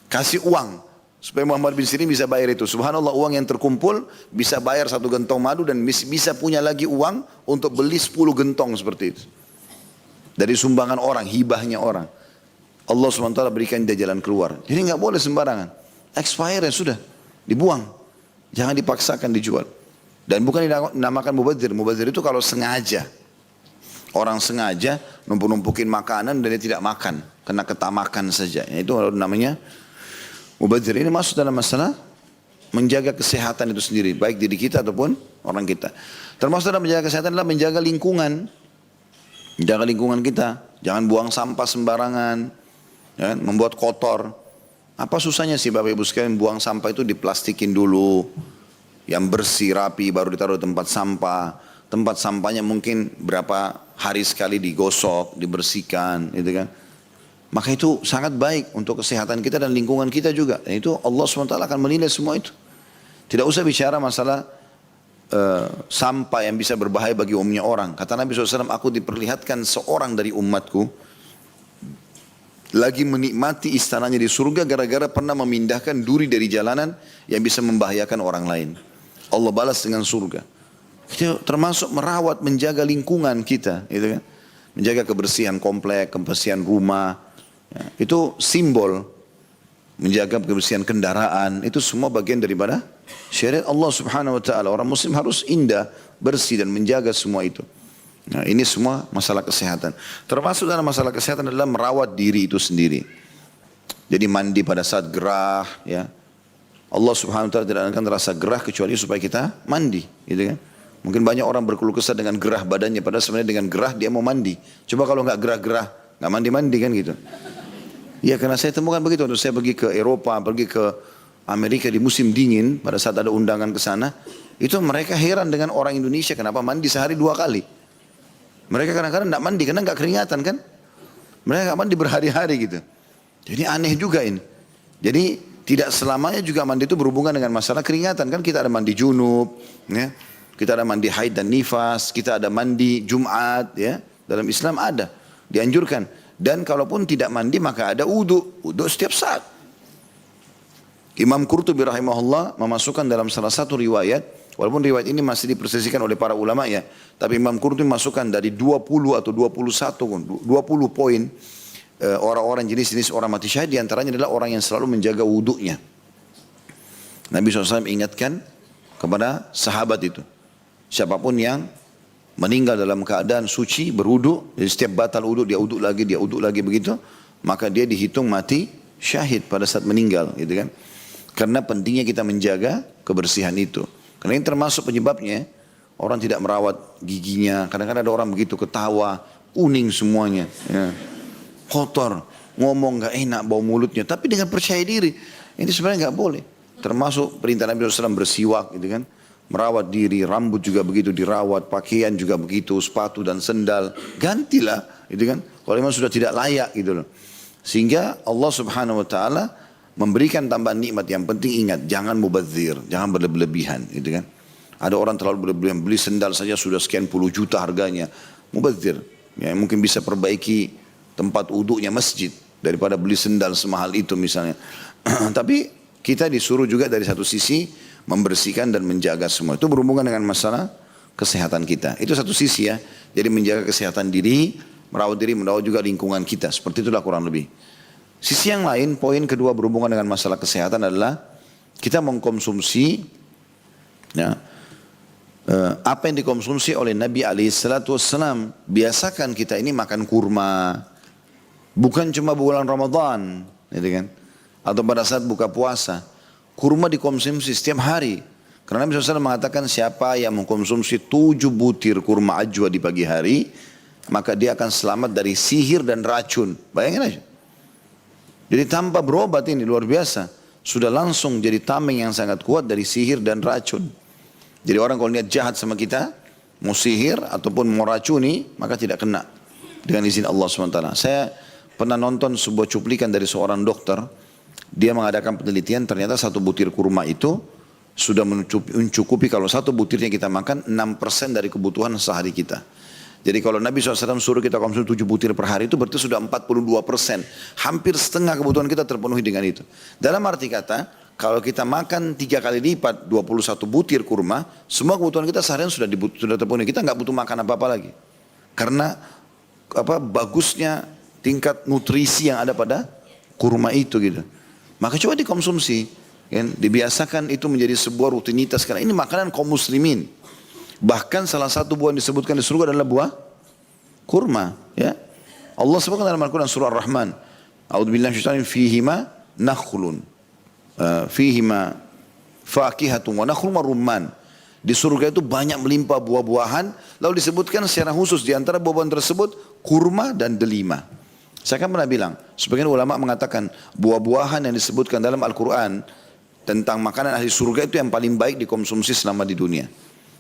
Speaker 1: kasih uang supaya Muhammad bin Sirin bisa bayar itu. Subhanallah, uang yang terkumpul bisa bayar 1 gentong madu dan bisa punya lagi uang untuk beli 10 gentong seperti itu. Dari sumbangan orang, hibahnya orang. Allah SWT berikan dia jalan keluar. Jadi nggak boleh sembarangan. Expire ya sudah, dibuang. Jangan dipaksakan dijual. Dan bukan dinamakan mubadzir. Mubadzir itu kalau sengaja. Orang sengaja numpuk-numpukin makanan dan dia tidak makan. Karena ketamakan saja. Itu namanya mubadzir. Ini masuk dalam masalah menjaga kesehatan itu sendiri. Baik diri kita ataupun orang kita. Termasuk dalam menjaga kesehatan adalah menjaga lingkungan. Menjaga lingkungan kita. Jangan buang sampah sembarangan. Ya, membuat kotor. Apa susahnya sih Bapak Ibu sekalian buang sampah itu diplastikin dulu. Yang bersih, rapi, baru ditaruh di tempat sampah. Tempat sampahnya mungkin berapa hari sekali digosok, dibersihkan, gitu kan. Maka itu sangat baik untuk kesehatan kita dan lingkungan kita juga. Dan itu Allah SWT akan menilai semua itu. Tidak usah bicara masalah sampah yang bisa berbahaya bagi umumnya orang. Kata Nabi SAW, aku diperlihatkan seorang dari umatku lagi menikmati istananya di surga gara-gara pernah memindahkan duri dari jalanan yang bisa membahayakan orang lain. Allah balas dengan surga. Itu termasuk merawat, menjaga lingkungan kita, gitu kan? Menjaga kebersihan komplek, kebersihan rumah. Ya, itu simbol menjaga kebersihan kendaraan. Itu semua bagian daripada syariat Allah Subhanahu Wa Taala. Orang Muslim harus indah, bersih dan menjaga semua itu. Nah, ini semua masalah kesehatan. Termasuk dalam masalah kesehatan adalah merawat diri itu sendiri. Jadi mandi pada saat gerah, ya. Allah Subhanahu Wa Taala tidak akan terasa gerah kecuali supaya kita mandi, gitu kan? Mungkin banyak orang berkeluh kesah dengan gerah badannya, padahal sebenarnya dengan gerah dia mau mandi. Coba kalau nggak gerah-gerah, nggak mandi-mandi kan gitu. Ya karena saya temukan begitu. Waktu saya pergi ke Eropa, pergi ke Amerika di musim dingin, pada saat ada undangan ke sana, itu mereka heran dengan orang Indonesia kenapa mandi sehari 2 kali. Mereka kadang-kadang tidak mandi karena nggak keringatan kan. Mereka nggak mandi berhari-hari gitu. Jadi aneh juga ini. Jadi tidak selamanya juga mandi itu berhubungan dengan masalah keringatan kan. Kita ada mandi junub, ya. Kita ada mandi haid dan nifas, kita ada mandi Jumat, ya. Dalam Islam ada, dianjurkan. Dan kalaupun tidak mandi maka ada wudu setiap saat. Imam Qurtubi rahimahullah memasukkan dalam salah satu riwayat, walaupun riwayat ini masih dipersesikan oleh para ulama ya, tapi Imam Qurtubi masukkan dari 20 atau 21, 20 poin orang-orang jenis-jenis orang mati syahid, diantaranya adalah orang yang selalu menjaga wudunya. Nabi SAW ingatkan kepada sahabat itu, siapapun yang meninggal dalam keadaan suci berwudu, jadi setiap batal wudu dia wudu lagi begitu, maka dia dihitung mati syahid pada saat meninggal, gitu kan? Karena pentingnya kita menjaga kebersihan itu. Karena ini termasuk penyebabnya orang tidak merawat giginya. Kadang-kadang ada orang begitu ketawa, kuning semuanya, ya. Kotor, ngomong nggak enak, bau mulutnya. Tapi dengan percaya diri, ini sebenarnya nggak boleh. Termasuk perintah Nabi SAW bersiwak, gitu kan? Merawat diri, rambut juga begitu dirawat, pakaian juga begitu, sepatu dan sendal, gantilah, gitu kan? Kalau memang sudah tidak layak, gitu loh. Sehingga Allah Subhanahu Wa Taala memberikan tambahan nikmat. Yang penting ingat, jangan mubadzir, jangan berlebihan, gitu kan? Ada orang terlalu berlebihan, beli sendal saja sudah sekian puluh juta harganya, mubadzir. Ya, mungkin bisa perbaiki tempat wudhunya masjid daripada beli sendal semahal itu misalnya. Tapi kita disuruh juga dari satu sisi membersihkan dan menjaga semua. Itu berhubungan dengan masalah kesehatan kita. Itu satu sisi ya. Jadi menjaga kesehatan diri, merawat diri, merawat juga lingkungan kita. Seperti itulah kurang lebih. Sisi yang lain, poin kedua berhubungan dengan masalah kesehatan adalah kita mengkonsumsi ya, apa yang dikonsumsi oleh Nabi SAW. Biasakan kita ini makan kurma, bukan cuma bulan Ramadan, gitu kan? Atau pada saat buka puasa. Kurma dikonsumsi setiap hari. Karena Nabi SAW mengatakan siapa yang mengkonsumsi 7 butir kurma ajwa di pagi hari, maka dia akan selamat dari sihir dan racun. Bayangin aja. Jadi tanpa berobat ini luar biasa. Sudah langsung jadi tameng yang sangat kuat dari sihir dan racun. Jadi orang kalau niat jahat sama kita, mau sihir ataupun mau racuni, maka tidak kena. Dengan izin Allah SWT. Saya pernah nonton sebuah cuplikan dari seorang dokter. Dia mengadakan penelitian, ternyata 1 butir kurma itu sudah mencukupi, kalau 1 butirnya kita makan 6% dari kebutuhan sehari kita. Jadi kalau Nabi SAW suruh kita konsumsi 7 butir per hari itu berarti sudah 42%. Hampir setengah kebutuhan kita terpenuhi dengan itu. Dalam arti kata, kalau kita makan 3 kali lipat 21 butir kurma, semua kebutuhan kita seharian sudah terpenuhi. Kita nggak butuh makan apa-apa lagi. Karena bagusnya tingkat nutrisi yang ada pada kurma itu gitu. Maka coba dikonsumsi. Kan? Dibiasakan itu menjadi sebuah rutinitas. Karena ini makanan kaum muslimin. Bahkan salah satu buah yang disebutkan di surga adalah buah kurma. Ya. Allah sebutkan dalam Al-Quran surah Ar-Rahman. A'udzubillahi minasyaitonir fihima nakhlun. Fihima fakihatun wa nakhlun wa rumman. Di surga itu banyak melimpah buah-buahan. Lalu disebutkan secara khusus di antara buah-buahan tersebut kurma dan delima. Saya kan pernah bilang, sebagian ulama mengatakan buah-buahan yang disebutkan dalam Al-Quran tentang makanan ahli surga itu yang paling baik dikonsumsi selama di dunia.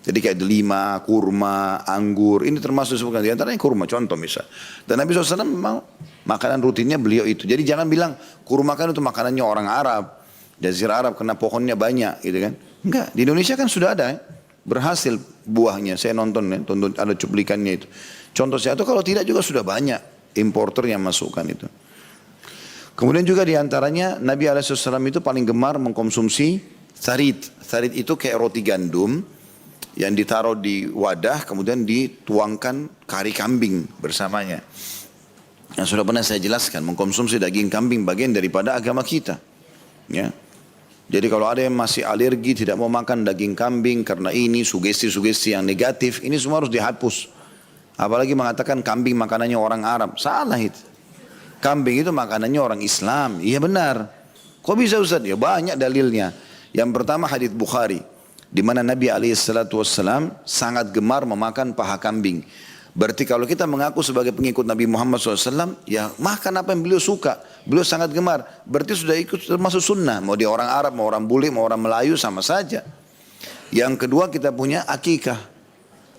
Speaker 1: Jadi kayak delima, kurma, anggur, ini termasuk disebutkan. Di antaranya kurma, contoh misal. Dan Nabi SAW memang makanan rutinnya beliau itu. Jadi jangan bilang kurma kan itu makanannya orang Arab, Jazirah Arab karena pohonnya banyak gitu kan. Enggak, di Indonesia kan sudah ada berhasil buahnya. Saya nonton ada cuplikannya itu. Contoh satu, kalau tidak juga sudah banyak importer yang masukkan itu. Kemudian juga diantaranya Nabi SAW itu paling gemar mengkonsumsi tharid. Tharid itu kayak roti gandum yang ditaruh di wadah kemudian dituangkan kari kambing bersamanya. Yang sudah pernah saya jelaskan, mengkonsumsi daging kambing bagian daripada agama kita. Ya. Jadi kalau ada yang masih alergi tidak mau makan daging kambing karena ini sugesti-sugesti yang negatif, ini semua harus dihapus. Apalagi mengatakan kambing makanannya orang Arab, salah itu. Kambing itu makanannya orang Islam, iya benar. Kok bisa Ustaz? Ya banyak dalilnya. Yang pertama hadits Bukhari, di mana Nabi SAW sangat gemar memakan paha kambing. Berarti kalau kita mengaku sebagai pengikut Nabi Muhammad SAW, ya makan apa yang beliau suka. Beliau sangat gemar. Berarti sudah ikut termasuk sunnah. Mau dia orang Arab, mau orang bule, mau orang Melayu, sama saja. Yang kedua kita punya akikah.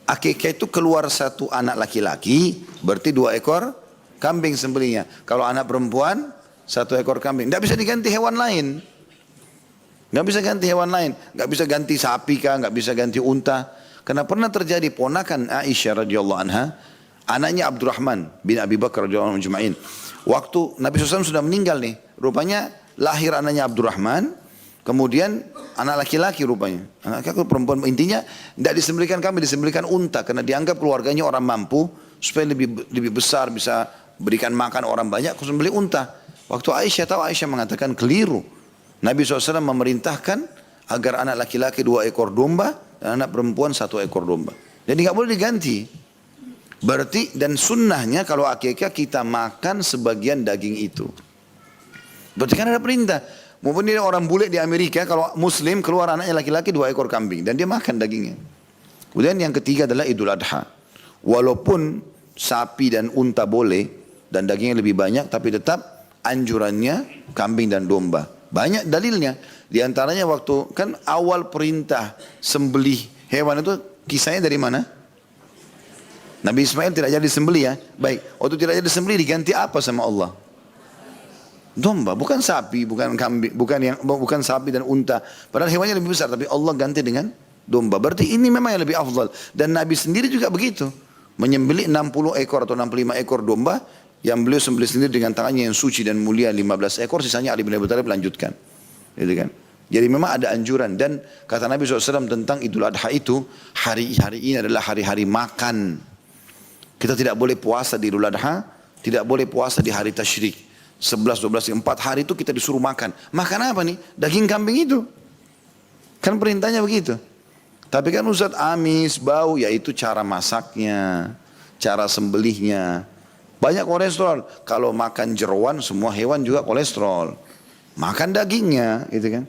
Speaker 1: Akikah itu keluar 1 anak laki-laki, berarti 2 ekor kambing sembelihnya. Kalau anak perempuan, 1 ekor kambing. Tidak bisa diganti hewan lain. Nggak bisa ganti hewan lain, nggak bisa ganti sapi kah, nggak bisa ganti unta. Karena pernah terjadi ponakan Aisyah radhiyallahu anha, anaknya Abdurrahman bin Abi Bakar radhiyallahu anhu ajma'in. Waktu Nabi SAW sudah meninggal nih, rupanya lahir anaknya Abdurrahman, kemudian anak laki-laki rupanya, anak laki-laki perempuan. Intinya tidak disembelihkan kambing, disembelihkan unta karena dianggap keluarganya orang mampu supaya lebih besar bisa berikan makan orang banyak, sembelih unta. Waktu Aisyah tahu, Aisyah mengatakan keliru. Nabi SAW memerintahkan agar anak laki-laki 2 ekor domba dan anak perempuan 1 ekor domba. Jadi nggak boleh diganti. Berarti dan sunnahnya kalau akikah kita makan sebagian daging itu. Berarti kan ada perintah. Maupun dia orang bule di Amerika, kalau Muslim keluar anaknya laki-laki 2 ekor kambing dan dia makan dagingnya. Kemudian yang ketiga adalah Idul Adha. Walaupun sapi dan unta boleh dan dagingnya lebih banyak, tapi tetap anjurannya kambing dan domba. Banyak dalilnya. Di antaranya waktu kan awal perintah sembelih hewan itu kisahnya dari mana? Nabi Ismail tidak jadi sembelih ya. Baik, waktu tidak jadi sembelih diganti apa sama Allah? Domba, bukan sapi, bukan kambing, bukan sapi dan unta. Padahal hewannya lebih besar, tapi Allah ganti dengan domba. Berarti ini memang yang lebih afdal. Dan Nabi sendiri juga begitu. Menyembelih 60 ekor atau 65 ekor domba yang beliau sembelih sendiri dengan tangannya yang suci dan mulia 15 ekor, sisanya Ali bin Abi Thalib lanjutkan. Gitu kan? Jadi memang ada anjuran dan kata Nabi SAW tentang Idul Adha itu, hari-hari ini adalah hari-hari makan. Kita tidak boleh puasa di Idul Adha, tidak boleh puasa di hari tasyrik. 11, 12, 4 hari itu kita disuruh makan. Makan apa nih? Daging kambing itu. Kan perintahnya begitu. Tapi kan Ustaz amis, bau, yaitu cara masaknya, cara sembelihnya. Banyak kolesterol. Kalau makan jeroan, semua hewan juga kolesterol. Makan dagingnya, gitu kan.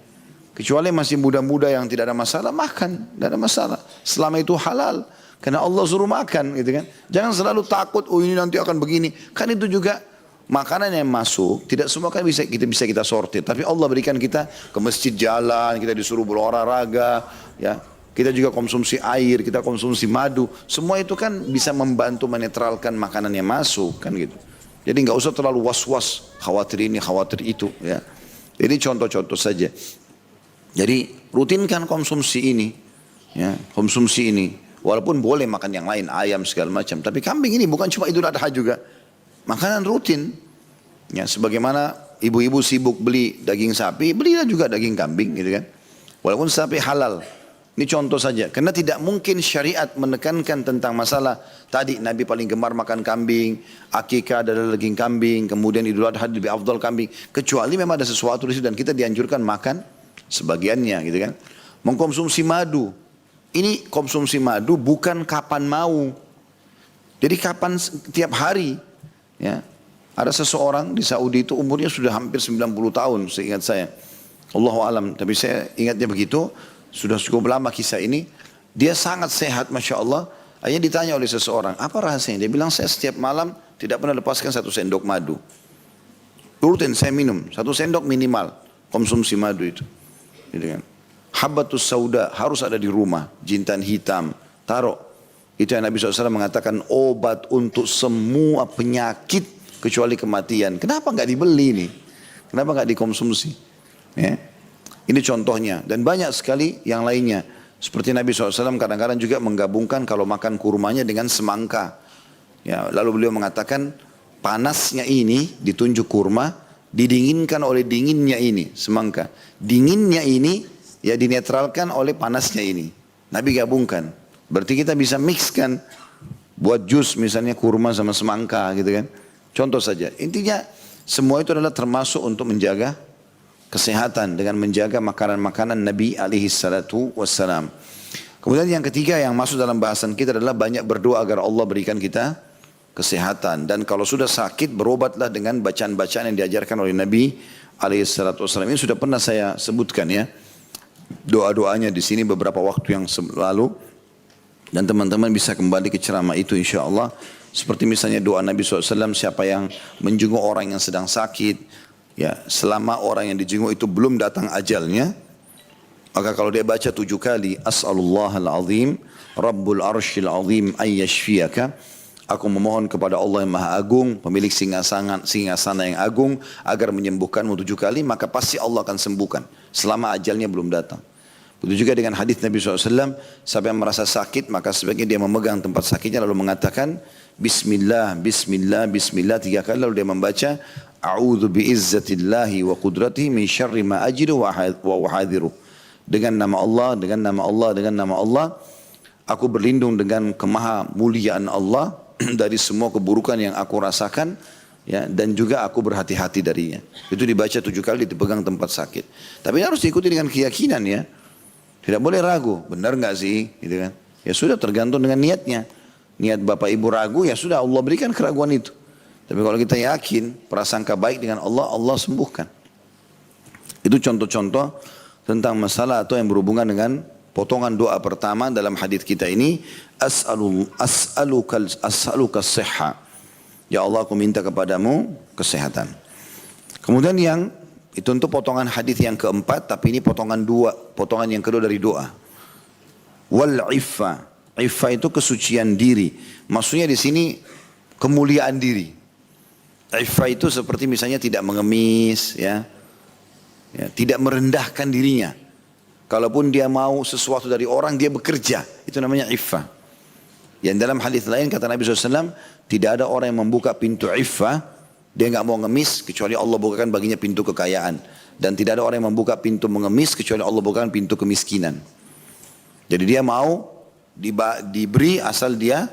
Speaker 1: Kecuali masih muda-muda yang tidak ada masalah, makan, tidak ada masalah. Selama itu halal. Karena Allah suruh makan, gitu kan. Jangan selalu takut, oh ini nanti akan begini. Kan itu juga makanan yang masuk, tidak semua kan bisa kita sortir. Tapi Allah berikan kita ke masjid jalan, kita disuruh berolahraga, ya. Kita juga konsumsi air, kita konsumsi madu. Semua itu kan bisa membantu menetralkan makanan yang masuk, kan gitu. Jadi nggak usah terlalu was-was, khawatir ini, khawatir itu, ya. Jadi contoh-contoh saja. Jadi rutinkan konsumsi ini, ya, konsumsi ini. Walaupun boleh makan yang lain, ayam segala macam. Tapi kambing ini bukan cuma Idul Adha juga. Makanan rutin. Ya, sebagaimana ibu-ibu sibuk beli daging sapi, belilah juga daging kambing, gitu kan. Walaupun sapi halal. Ini contoh saja. Karena tidak mungkin syariat menekankan tentang masalah tadi Nabi paling gemar makan kambing, akikah adalah daging kambing, kemudian Idul Adha lebih afdal kambing. Kecuali memang ada sesuatu di situ dan kita dianjurkan makan sebagiannya, gitu kan. Mengkonsumsi madu. Ini konsumsi madu bukan kapan mau. Jadi kapan tiap hari. Ya. Ada seseorang di Saudi itu umurnya sudah hampir 90 tahun seingat saya. Allahu alam, tapi saya ingatnya begitu. Sudah cukup lama kisah ini. Dia sangat sehat Masya Allah. Akhirnya ditanya oleh seseorang, apa rahasianya? Dia bilang, saya setiap malam tidak pernah lepaskan 1 sendok madu. Rutin saya minum, 1 sendok minimal konsumsi madu itu. Gitu kan. Habbatus sauda harus ada di rumah. Jintan hitam, taruh. Itu yang Nabi SAW mengatakan obat untuk semua penyakit kecuali kematian. Kenapa nggak dibeli nih? Kenapa nggak dikonsumsi? Ya. Ini contohnya dan banyak sekali yang lainnya. Seperti Nabi SAW kadang-kadang juga menggabungkan kalau makan kurmanya dengan semangka. Ya, lalu beliau mengatakan panasnya ini ditunjuk kurma, didinginkan oleh dinginnya ini semangka. Dinginnya ini ya dinetralkan oleh panasnya ini. Nabi gabungkan. Berarti kita bisa mixkan buat jus misalnya kurma sama semangka gitu kan. Contoh saja. Intinya semua itu adalah termasuk untuk menjaga kesehatan dengan menjaga makanan-makanan Nabi alaihi salatu wassalam. Kemudian yang ketiga yang masuk dalam bahasan kita adalah banyak berdoa agar Allah berikan kita kesehatan. Dan kalau sudah sakit berobatlah dengan bacaan-bacaan yang diajarkan oleh Nabi alaihi salatu wassalam. Ini sudah pernah saya sebutkan ya. Doa-doanya di sini beberapa waktu yang lalu. Dan teman-teman bisa kembali ke ceramah itu insya Allah. Seperti misalnya doa Nabi SAW, siapa yang menjenguk orang yang sedang sakit. Ya, selama orang yang dijenguk itu belum datang ajalnya, maka kalau dia baca 7 kali, As'alullahal azim, Rabbul arshil azim ayyashfiyaka. Aku memohon kepada Allah yang maha agung, pemilik singgasana yang agung, agar menyembuhkanmu 7 kali, maka pasti Allah akan sembuhkan. Selama ajalnya belum datang. Begitu juga dengan hadis Nabi SAW, siapa yang merasa sakit, maka sebaiknya dia memegang tempat sakitnya, lalu mengatakan, Bismillah, Bismillah, Bismillah 3 kali, lalu dia membaca, A'udhu bi'izzatillahi wa qudratihi min syarri ma ajidu wa uhadiru. Dengan nama Allah, dengan nama Allah, dengan nama Allah, aku berlindung dengan kemaha muliaan Allah dari semua keburukan yang aku rasakan, ya, dan juga aku berhati-hati darinya. Itu dibaca 7 kali, dipegang tempat sakit. Tapi harus diikuti dengan keyakinan ya. Tidak boleh ragu, benar nggak sih? Gitu kan? Ya sudah tergantung dengan niatnya. Niat Bapak Ibu ragu, ya sudah Allah berikan keraguan itu. Tapi kalau kita yakin, prasangka baik dengan Allah, Allah sembuhkan. Itu contoh-contoh tentang masalah atau yang berhubungan dengan potongan doa pertama dalam hadis kita ini. As'aluka sihha. Ya Allah, aku minta kepadamu kesehatan. Kemudian itu untuk potongan hadis yang keempat, tapi ini potongan yang kedua dari doa. Wal iffa. Iffa itu kesucian diri. Maksudnya di sini kemuliaan diri. Iffa itu seperti misalnya tidak mengemis, ya, tidak merendahkan dirinya. Kalaupun dia mau sesuatu dari orang, dia bekerja. Itu namanya iffa. Yang dalam hadis lain kata Nabi SAW, tidak ada orang yang membuka pintu iffa, dia nggak mau ngemis kecuali Allah bukakan baginya pintu kekayaan. Dan tidak ada orang yang membuka pintu mengemis kecuali Allah bukakan pintu kemiskinan. Jadi dia mau diberi asal dia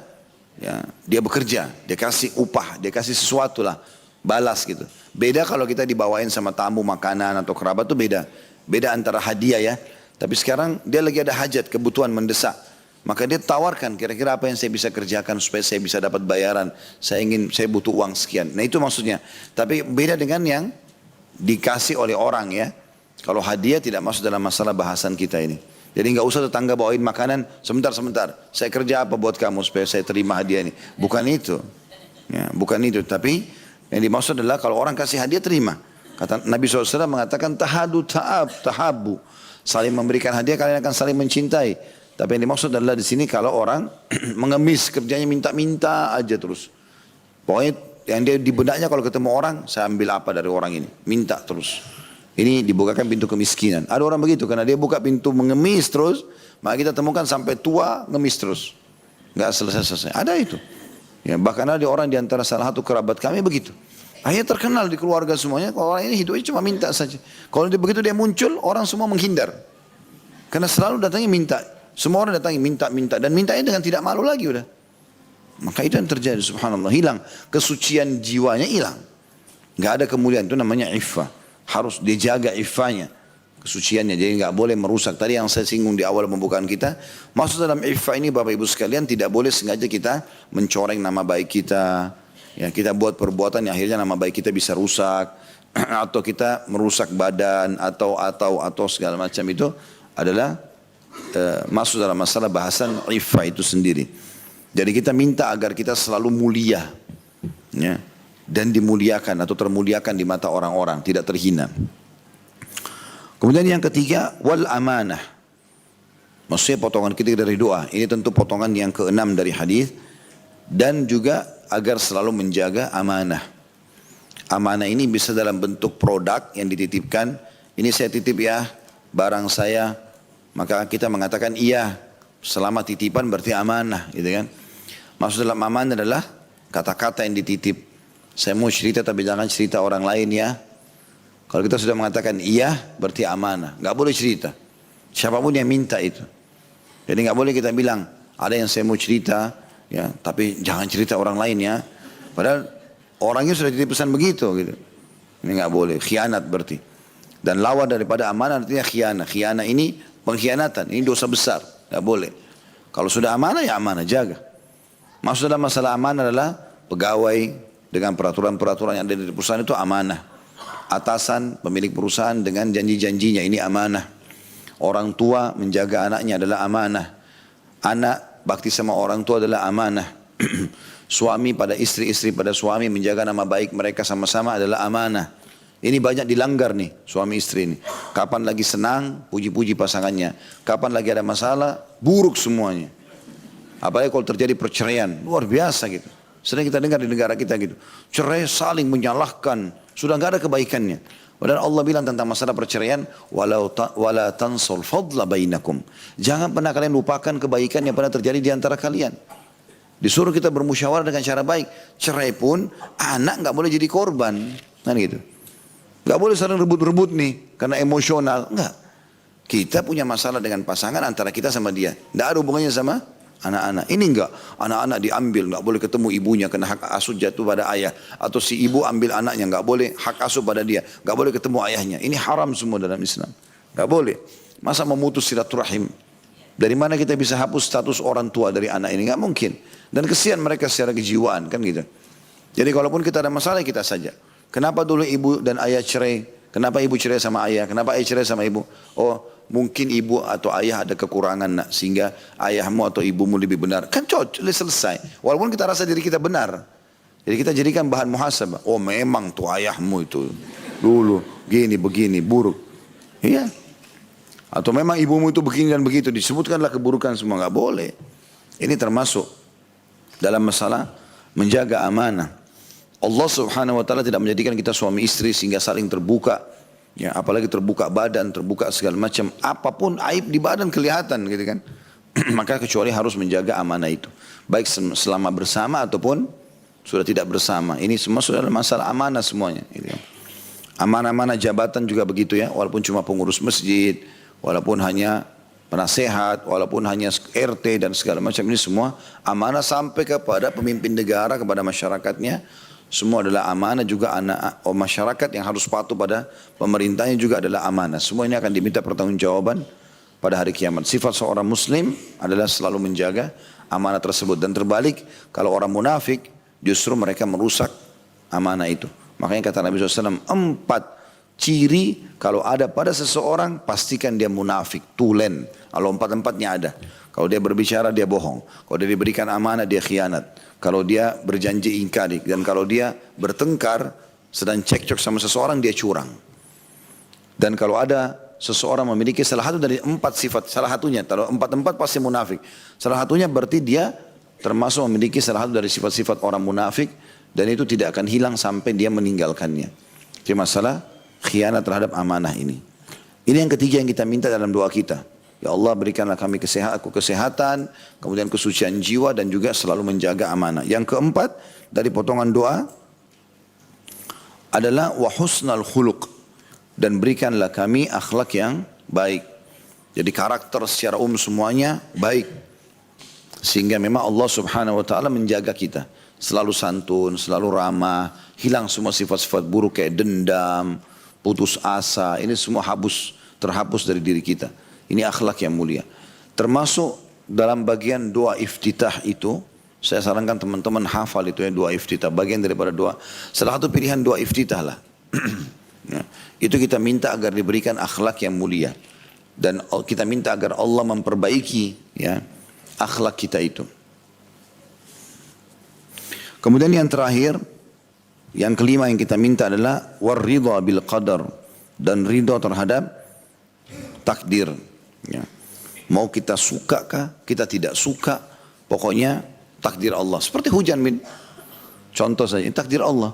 Speaker 1: bekerja, dia kasih upah, dia kasih sesuatu lah balas gitu. Beda kalau kita dibawain sama tamu makanan atau kerabat tuh beda. Beda antara hadiah ya. Tapi sekarang dia lagi ada hajat, kebutuhan mendesak. Maka dia tawarkan kira-kira apa yang saya bisa kerjakan supaya saya bisa dapat bayaran. Saya butuh uang sekian. Nah itu maksudnya. Tapi beda dengan yang dikasih oleh orang ya. Kalau hadiah tidak masuk dalam masalah bahasan kita ini. Jadi nggak usah tetangga bawain makanan, sebentar. Saya kerja apa buat kamu supaya saya terima hadiah ini. Bukan itu. Ya, bukan itu. Tapi yang dimaksud adalah kalau orang kasih hadiah terima. Kata Nabi SAW mengatakan tahabu. Saling memberikan hadiah kalian akan saling mencintai. Tapi yang dimaksud adalah di sini kalau orang mengemis kerjanya minta-minta aja terus. Pokoknya yang dia di benaknya kalau ketemu orang saya ambil apa dari orang ini. Minta terus. Ini dibukakan pintu kemiskinan. Ada orang begitu karena dia buka pintu mengemis terus. Maka kita temukan sampai tua ngemis terus. Gak selesai-selesai. Ada itu. Ya, bahkan ada orang di antara salah satu kerabat kami begitu. Akhirnya terkenal di keluarga semuanya. Kalau orang ini hidupnya cuma minta saja. Kalau dia begitu dia muncul, orang semua menghindar. Karena selalu datangnya minta. Semua orang datangnya minta. Dan mintanya dengan tidak malu lagi udah. Maka itu yang terjadi subhanallah. Hilang. Kesucian jiwanya hilang. Gak ada kemuliaan. Itu namanya iffah. Harus dijaga iffahnya. Kesuciannya. Jadi gak boleh merusak. Tadi yang saya singgung di awal pembukaan kita. Maksud dalam iffah ini Bapak Ibu sekalian. Tidak boleh sengaja kita mencoreng nama baik kita. Ya, kita buat perbuatan yang akhirnya nama baik kita bisa rusak. Atau kita merusak badan. Atau segala macam itu adalah masuk dalam masalah bahasan iffah itu sendiri. Jadi kita minta agar kita selalu mulia. Ya, dan dimuliakan atau termuliakan di mata orang-orang. Tidak terhina. Kemudian yang ketiga, wal amanah. Maksudnya potongan ketiga dari doa. Ini tentu potongan yang keenam dari hadis. Dan juga agar selalu menjaga amanah. Amanah ini bisa dalam bentuk produk yang dititipkan. Ini saya titip ya, barang saya. Maka kita mengatakan iya, selama titipan berarti amanah. Gitu kan. Maksud dalam amanah adalah kata-kata yang dititip. Saya mau cerita tapi jangan cerita orang lain ya. Kalau kita sudah mengatakan iya, berarti amanah. Gak boleh cerita. Siapapun yang minta itu. Jadi gak boleh kita bilang, ada yang saya mau cerita, ya, tapi jangan cerita orang lain ya. Padahal orangnya sudah titip pesan begitu. Gitu. Ini gak boleh, khianat berarti. Dan lawan daripada amanah artinya khianat. Khianat ini pengkhianatan, ini dosa besar. Gak boleh. Kalau sudah amanah ya amanah, jaga. Maksud dalam masalah amanah adalah pegawai dengan peraturan-peraturan yang ada di perusahaan itu amanah. Atasan pemilik perusahaan dengan janji-janjinya ini amanah. Orang tua menjaga anaknya adalah amanah. Anak bakti sama orang tua adalah amanah. Suami pada istri pada suami menjaga nama baik mereka sama-sama adalah amanah. Ini banyak dilanggar nih suami istri ini. Kapan lagi senang puji-puji pasangannya. Kapan lagi ada masalah buruk semuanya. Apalagi kalau terjadi perceraian luar biasa gitu. Sering kita dengar di negara kita gitu. Cerai saling menyalahkan. Sudah enggak ada kebaikannya. Padahal Allah bilang tentang masalah perceraian. Wala tansul fadla bainakum. Jangan pernah kalian lupakan kebaikan yang pernah terjadi di antara kalian. Disuruh kita bermusyawarah dengan cara baik. Cerai pun anak enggak boleh jadi korban. Kan gitu. Enggak boleh saling rebut-rebut nih. Karena emosional. Enggak. Kita punya masalah dengan pasangan antara kita sama dia. Enggak ada hubungannya sama anak-anak. Ini enggak. Anak-anak diambil. Enggak boleh ketemu ibunya. Karena hak asuh jatuh pada ayah. Atau si ibu ambil anaknya. Enggak boleh hak asuh pada dia. Enggak boleh ketemu ayahnya. Ini haram semua dalam Islam. Enggak boleh. Masa memutus silaturahim. Dari mana kita bisa hapus status orang tua dari anak ini? Enggak mungkin. Dan kesian mereka secara kejiwaan. Kan gitu. Jadi kalaupun kita ada masalah kita saja. Kenapa dulu ibu dan ayah cerai? Kenapa ibu cerai sama ayah? Kenapa ayah cerai sama ibu? Oh, mungkin ibu atau ayah ada kekurangan nak, sehingga ayahmu atau ibumu lebih benar. Kan cocok, selesai. Walaupun kita rasa diri kita benar. Jadi kita jadikan bahan muhasabah. Oh memang tuh ayahmu itu dulu gini begini buruk. Iya. Atau memang ibumu itu begini dan begitu. Disebutkanlah keburukan semua. Nggak boleh. Ini termasuk dalam masalah menjaga amanah. Allah subhanahu wa ta'ala tidak menjadikan kita suami istri sehingga saling terbuka. Ya, apalagi terbuka badan, terbuka segala macam. Apapun aib di badan kelihatan gitu kan. Maka kecuali harus menjaga amanah itu. Baik selama bersama ataupun sudah tidak bersama. Ini semua sudah masalah amanah semuanya. Gitu kan. Amanah-amanah jabatan juga begitu ya. Walaupun cuma pengurus masjid. Walaupun hanya penasehat. Walaupun hanya RT dan segala macam. Ini semua amanah sampai kepada pemimpin negara, kepada masyarakatnya. Semua adalah amanah, juga anak masyarakat yang harus patuh pada pemerintahnya juga adalah amanah. Semua ini akan diminta pertanggungjawaban pada hari kiamat. Sifat seorang muslim adalah selalu menjaga amanah tersebut. Dan terbalik, kalau orang munafik justru mereka merusak amanah itu. Makanya kata Nabi SAW, 4 ciri kalau ada pada seseorang pastikan dia munafik, tulen. Kalau 4-4-nya ada. Kalau dia berbicara dia bohong. Kalau dia diberikan amanah dia khianat. Kalau dia berjanji ingkari. Dan kalau dia bertengkar sedang cekcok sama seseorang dia curang. Dan kalau ada seseorang memiliki salah satu dari 4 sifat, salah satunya, kalau 4-4 pasti munafik. Salah satunya berarti dia termasuk memiliki salah satu dari sifat-sifat orang munafik. Dan itu tidak akan hilang sampai dia meninggalkannya. Jadi masalah khianat terhadap amanah ini. Ini yang ketiga yang kita minta dalam doa kita. Ya Allah berikanlah kami kesehatan, kemudian kesucian jiwa dan juga selalu menjaga amanah. Yang keempat dari potongan doa adalah wa husnal khuluq, dan berikanlah kami akhlak yang baik. Jadi karakter secara semuanya baik. Sehingga memang Allah Subhanahu wa taala menjaga kita. Selalu santun, selalu ramah, hilang semua sifat-sifat buruk kayak dendam, putus asa. Ini semua terhapus dari diri kita. Ini akhlak yang mulia. Termasuk dalam bagian doa iftitah itu, saya sarankan teman-teman hafal itu ya, doa iftitah. Bagian daripada doa. Salah satu pilihan doa iftitah lah. Ya, itu kita minta agar diberikan akhlak yang mulia. Dan kita minta agar Allah memperbaiki ya, akhlak kita itu. Kemudian yang terakhir, yang kelima yang kita minta adalah warridha bil qadar, dan ridha terhadap takdir. Ya. Mau kita suka kah, kita tidak suka, pokoknya takdir Allah. Seperti hujan min. Contoh saja, takdir Allah.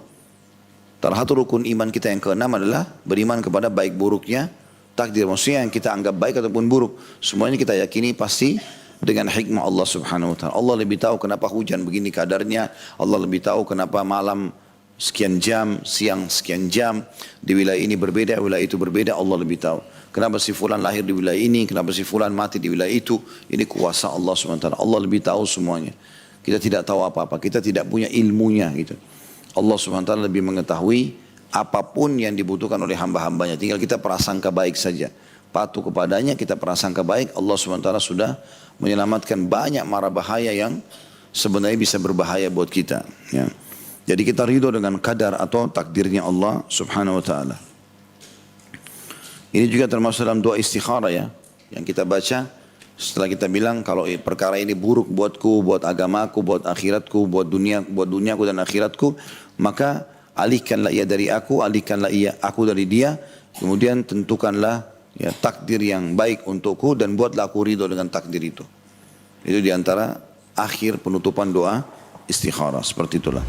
Speaker 1: Salah satu rukun iman kita yang keenam adalah beriman kepada baik buruknya takdir. Maksudnya yang kita anggap baik ataupun buruk, semuanya kita yakini pasti dengan hikmah Allah Subhanahu wa taala. Allah lebih tahu kenapa hujan begini kadarnya, Allah lebih tahu kenapa malam sekian jam, siang sekian jam, di wilayah ini berbeda, wilayah itu berbeda, Allah lebih tahu. Kenapa si fulan lahir di wilayah ini, kenapa si fulan mati di wilayah itu, ini kuasa Allah SWT. Allah lebih tahu semuanya. Kita tidak tahu apa-apa, kita tidak punya ilmunya gitu. Allah SWT lebih mengetahui apapun yang dibutuhkan oleh hamba-hambanya. Tinggal kita prasangka baik saja. Patuh kepadanya, kita prasangka baik, Allah SWT sudah menyelamatkan banyak mara bahaya yang sebenarnya bisa berbahaya buat kita. Ya. Jadi kita ridho dengan kadar atau takdirnya Allah Subhanahu wa taala. Ini juga termasuk dalam doa istikharah ya, yang kita baca setelah kita bilang kalau perkara ini buruk buatku, buat agamaku, buat akhiratku, buat duniaku dan akhiratku, maka alihkanlah ia dari aku, alihkanlah ia aku dari dia, kemudian tentukanlah ya takdir yang baik untukku dan buatlah aku ridho dengan takdir itu. Itu diantara akhir penutupan doa istikharah, seperti itulah.